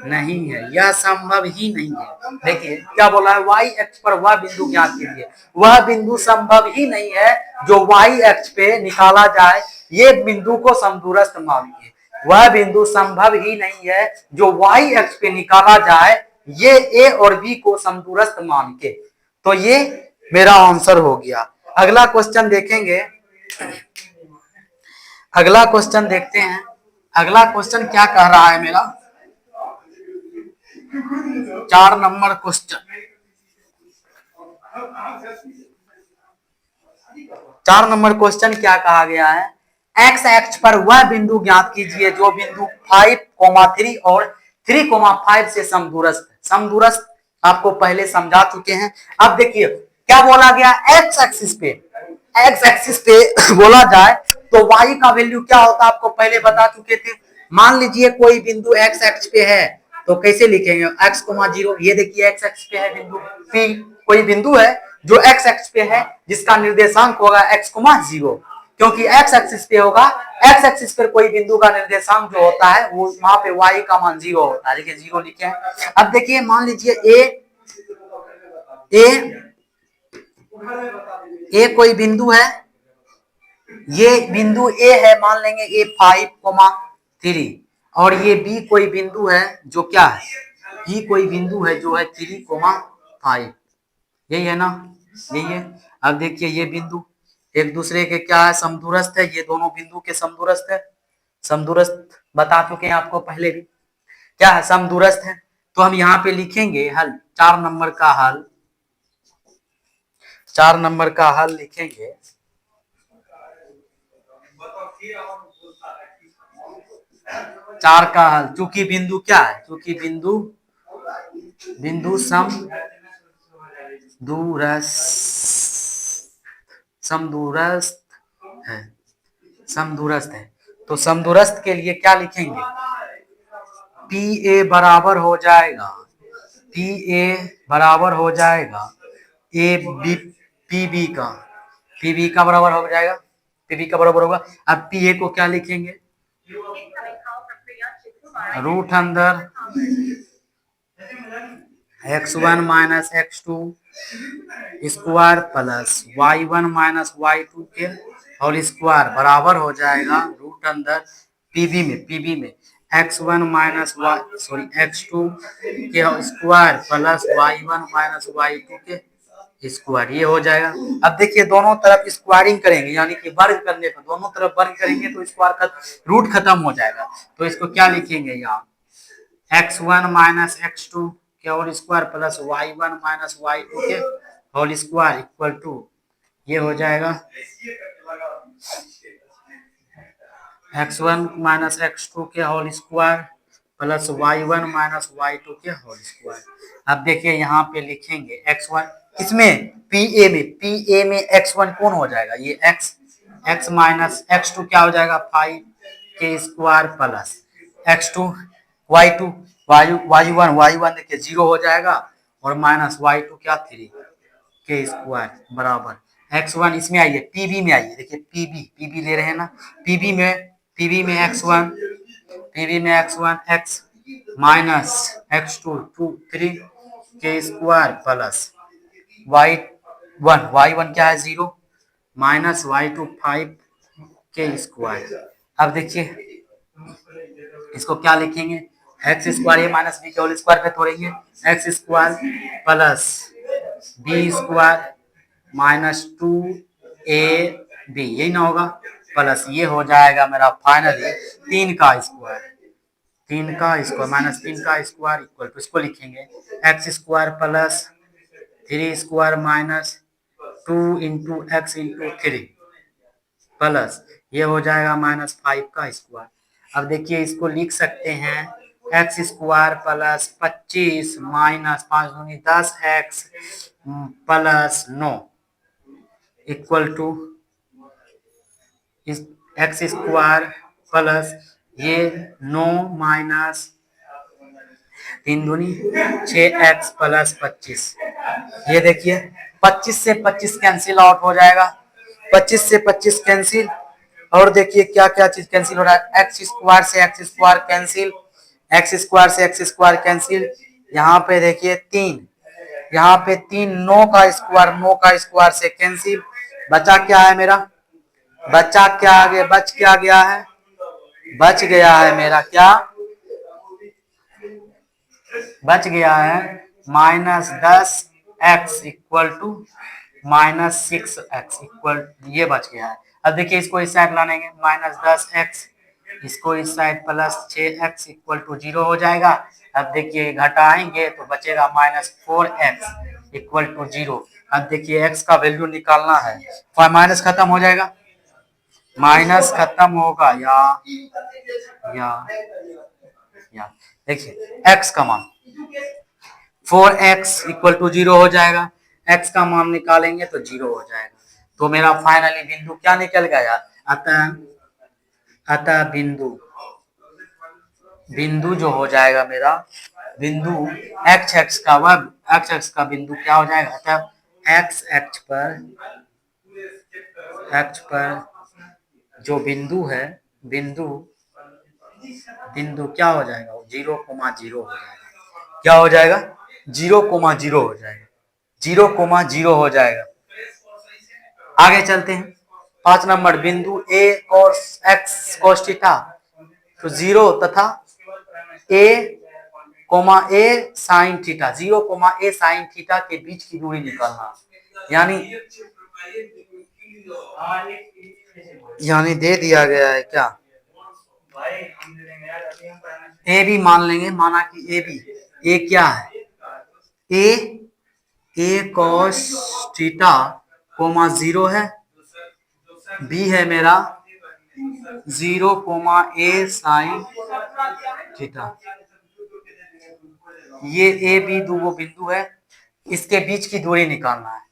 नहीं है, यह संभव ही नहीं है। देखिए क्या बोला है, वाई एक्स पर वह बिंदु ज्ञात कीजिए, वह बिंदु संभव ही नहीं है जो वाई एक्स पे निकाला जाए, ये बिंदु को समदूरस्थ मानिए, वह बिंदु संभव ही नहीं है जो वाई एक्स पे निकाला जाए, ये ए और बी को समदूरस्थ मान के। तो ये मेरा आंसर हो गया। अगला क्वेश्चन देखेंगे, अगला क्वेश्चन देखते हैं। अगला क्वेश्चन क्या कह रहा है मेरा, 4 नंबर क्वेश्चन, 4 नंबर क्वेश्चन क्या कहा गया है, एक्स एक्स पर वह बिंदु ज्ञात कीजिए जो बिंदु 5,3 और 3,5 से समदूरस्थ। समदूरस्थ आपको पहले समझा चुके हैं। अब देखिए क्या बोला गया, एक्स एक्सिस पे बोला जाए तो वाई का वैल्यू क्या होता है आपको पहले बता चुके थे। मान लीजिए कोई बिंदु एक्स एक्स पे है तो कैसे लिखेंगे, x, 0, ये देखिए एक्स एक्स पे है बिंदु P, कोई बिंदु है जो एक्स एक्स पे है जिसका निर्देशांक होगा x, 0, क्योंकि एक्स एक्सिस पे होगा, एक्स एक्सिस पर कोई बिंदु का निर्देशांक जो होता है वो वहां पे y का मान 0 होता है। देखिए 0 लिखे हैं। अब देखिए मान लीजिए ए कोई बिंदु है, ये बिंदु ए है, मान लेंगे ए 5,3, और ये बी कोई बिंदु है जो क्या है, बी कोई बिंदु है जो है 3,5, यही है ना, यही है। अब देखिए ये बिंदु एक दूसरे के क्या है, समदूरस्थ है, ये दोनों बिंदु के समदूरस्थ है, समदूरस्थ बता चुके हैं आपको पहले भी, क्या है, समदूरस्थ है। तो हम यहाँ पे लिखेंगे हल, 4 नंबर का हल, 4 नंबर का हल लिखेंगे। चार का हल, चूंकि बिंदु क्या है, चूंकि बिंदु समदूरस्थ है, समदूरस्थ है, तो समदूरस्थ के लिए क्या लिखेंगे, पी ए बराबर हो जाएगा, पी ए बराबर हो जाएगा ए बी पी बी का, पी बी का बराबर हो जाएगा, पी बी का बराबर होगा। अब पी ए को क्या लिखेंगे, रूट अंदर x1 minus x2 square plus y1 minus y2 के होल स्क्वायर बराबर हो जाएगा रूट अंदर पीबी में x1 माइनस x2 के square plus y1 minus y2 के स्क्वायर, ये हो जाएगा। अब देखिए दोनों तरफ स्क्वायरिंग करेंगे, यानी कि वर्ग करने पर दोनों तरफ वर्ग करेंगे तो स्क्वायर रूट खत्म हो जाएगा, तो इसको क्या लिखेंगे यहाँ, x1 माइनस x2 के whole square plus y1 minus y2 के होल स्क्वायर इक्वल टू, ये हो जाएगा x1 माइनस x2 के whole square plus y1 minus y2 के होल स्क्वायर। अब देखिए यहाँ पे लिखेंगे x1, इसमें पी ए में x1 कौन हो जाएगा, ये x माइनस x2 क्या हो जाएगा 5 के स्क्वायर प्लस x2 y1 देखिए 0 हो जाएगा और माइनस y2 क्या 3 के स्क्वायर बराबर x1, इसमें आइए पीबी में आइए, देखिए पीबी ले रहे हैं ना, पीबी में x1 x माइनस x2 3 के स्क्वायर प्लस y1 क्या है 0 माइनस y2 5 के स्क्वायर। अब देखिए इसको क्या लिखेंगे, X square A minus B के होल स्क्वायर पे तोड़ेंगे, X square plus B square minus 2 A B, यही ना होगा, प्लस ये हो जाएगा मेरा फाइनली 3 का स्क्वायर, 3 का स्क्वायर माइनस 3 का स्क्वायर इक्वल टू, इसको लिखेंगे x² plus 3 square minus 2 × x × 3 plus ये हो जाएगा -5 का स्क्वायर। अब देखिए इसको लिख सकते हैं x² प्लस 25 माइनस 5 दूनी 10x plus 9 equal to x² plus ये 9 माइनस 3 दूनी 6x प्लस 25। ये देखिए 25 से 25 कैंसिल आउट हो जाएगा, 25 से 25 कैंसिल, और देखिए क्या क्या चीज कैंसिल हो रहा है, x² से x² कैंसिल, x² से x² कैंसिल, यहाँ पे देखिए 3, यहाँ पे 3 9 का स्क्वायर से कैंसिल, बचा क्या है मेरा, बचा क्या आगे बच क्या गया है, बच गया है मेरा क्या, बच गया है -10x equal to -6x equal, ये बच गया है। अब देखिए इसको इस साइड लानेंगे -10x, इसको इस side plus 6x equal to 0 हो जाएगा। अब देखिए घटाएंगे तो बचेगा -4x इक्वल टू 0। अब देखिए x का वैल्यू निकालना है, माइनस खत्म हो जाएगा, माइनस खत्म होगा या देखिए x का मान 4x इक्वल टू 0 हो जाएगा, x का मान निकालेंगे तो 0 हो जाएगा। तो मेरा फाइनली बिंदु क्या निकल गया, अतः बिंदु जो हो जाएगा मेरा बिंदु x का बिंदु क्या हो जाएगा, अतः x पर जो बिंदु है, बिंदु क्या हो जाएगा, 0,0 हो जाएगा। क्या हो जाएगा, 0,0 हो जाएगा, 0,0 हो जाएगा। आगे चलते हैं 5 नंबर बिंदु a cos x cos theta तो 0 तथा a sin theta, 0, a sin theta के बीच की दूरी निकालना, यानी दे दिया गया है क्या, ए बी मान लेंगे, माना कि ए बी, ए क्या है, ए cos थीटा 0 है, बी है मेरा 0, a sin थीटा। ये ए बी दो बिंदु है, इसके बीच की दूरी निकालना है।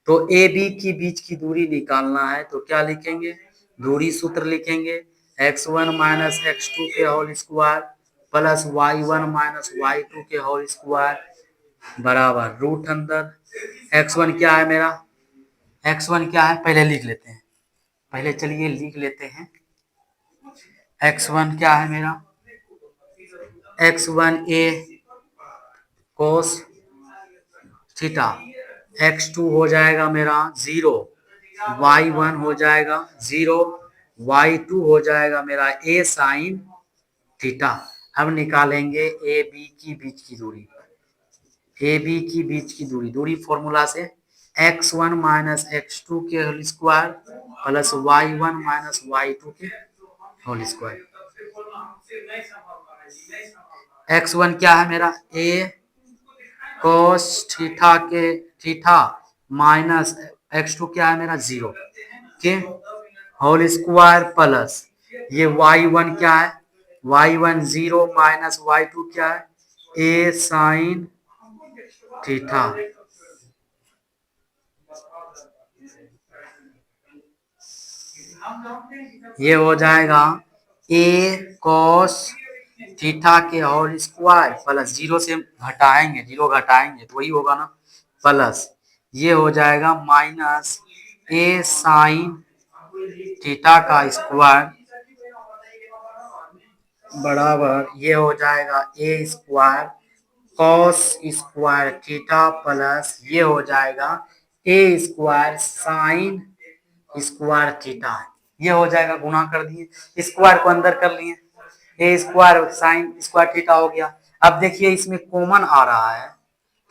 तो ए बी की बीच की दूरी निकालना है तो क्या लिखेंगे, दूरी सूत्र लिखेंगे x1 माइनस x2 के whole square plus y1 minus y2 के होल स्क्वायर बराबर रूट अंदर x1 क्या है मेरा, x1 क्या है पहले लिख लेते हैं, पहले चलिए लिख लेते हैं। x1 क्या है मेरा, x1 a cos theta, x2 हो जाएगा मेरा 0, y1 हो जाएगा 0, y2 हो जाएगा मेरा a sin थीटा। अब निकालेंगे ए बी की बीच की दूरी, ए बी की बीच की दूरी फॉर्मूला से x1 माइनस x2 के whole square plus y1 minus y2 के होल स्क्वायर। x1 क्या है मेरा, a cos थीटा के थीटा माइनस x2 क्या है मेरा 0 के होल स्क्वायर प्लस ये y1 क्या है, y1 0 माइनस y2 क्या है, a sin थीटा। ये हो जाएगा a cos थीटा के होल स्क्वायर प्लस 0 से घटाएंगे, 0 घटाएंगे तो वही होगा ना, प्लस ये हो जाएगा माइनस a sin थीटा का स्क्वायर बराबर ये हो जाएगा a square cos square theta plus ये हो जाएगा a square sin square theta, ये हो जाएगा, गुणा कर दिए, स्क्वायर को अंदर कर लिए, ए स्क्वायर साइन स्क्वायर थीटा हो गया। अब देखिए इसमें कॉमन आ रहा है,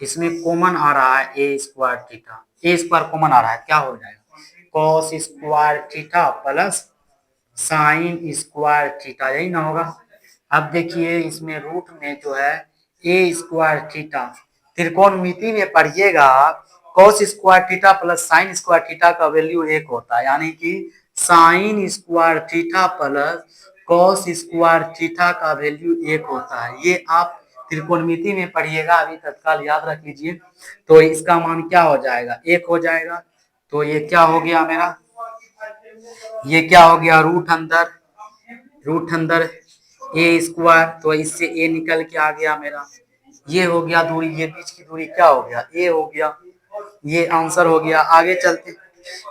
इसमें कॉमन आ रहा है ए स्क्वायर थीटा, ए स्क्वायर कॉमन आ रहा है, क्या हो जाएगा cos square theta plus sine square theta, यही ना होगा। अब देखिए इसमें रूट में जो है ए स्क्वायर थीटा, त्रिकोणमिति में पढ़िएगा आप, cos square theta plus sine square theta का वैल्यू एक होता है, यानी कि sine square theta plus cos square theta का वैल्यू एक होता है। ये आप त्रिकोणमिति में पढ़िएगा, अभी तत्काल याद रख लीजिए। तो इसका मान क्या हो जाएगा, एक हो जाएगा। तो ये क्या हो गया मेरा, ये क्या हो गया, रूट अंदर ए स्क्वायर, तो इससे ए निकल के आ गया मेरा। ये हो गया दूरी, ये बीच की दूरी क्या हो गया, ए हो गया। ये आंसर हो गया। आगे चलते,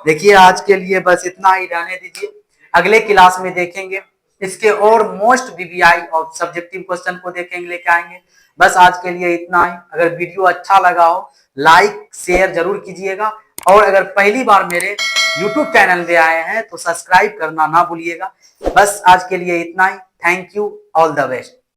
देखिए आज के लिए बस इतना ही रहने दीजिए, अगले क्लास में देखेंगे इसके और मोस्ट वीवीआई और सब्जेक्टिव क्वेश्चन को देखेंगे, लेके आएंगे। बस आज के लिए इतना ही। अगर वीडियो अच्छा लगा हो लाइक शेयर जरूर कीजिएगा, और अगर पहली बार मेरे YouTube चैनल पे आए हैं तो सब्सक्राइब करना ना भूलिएगा। बस आज के लिए इतना ही। Thank you, all the best.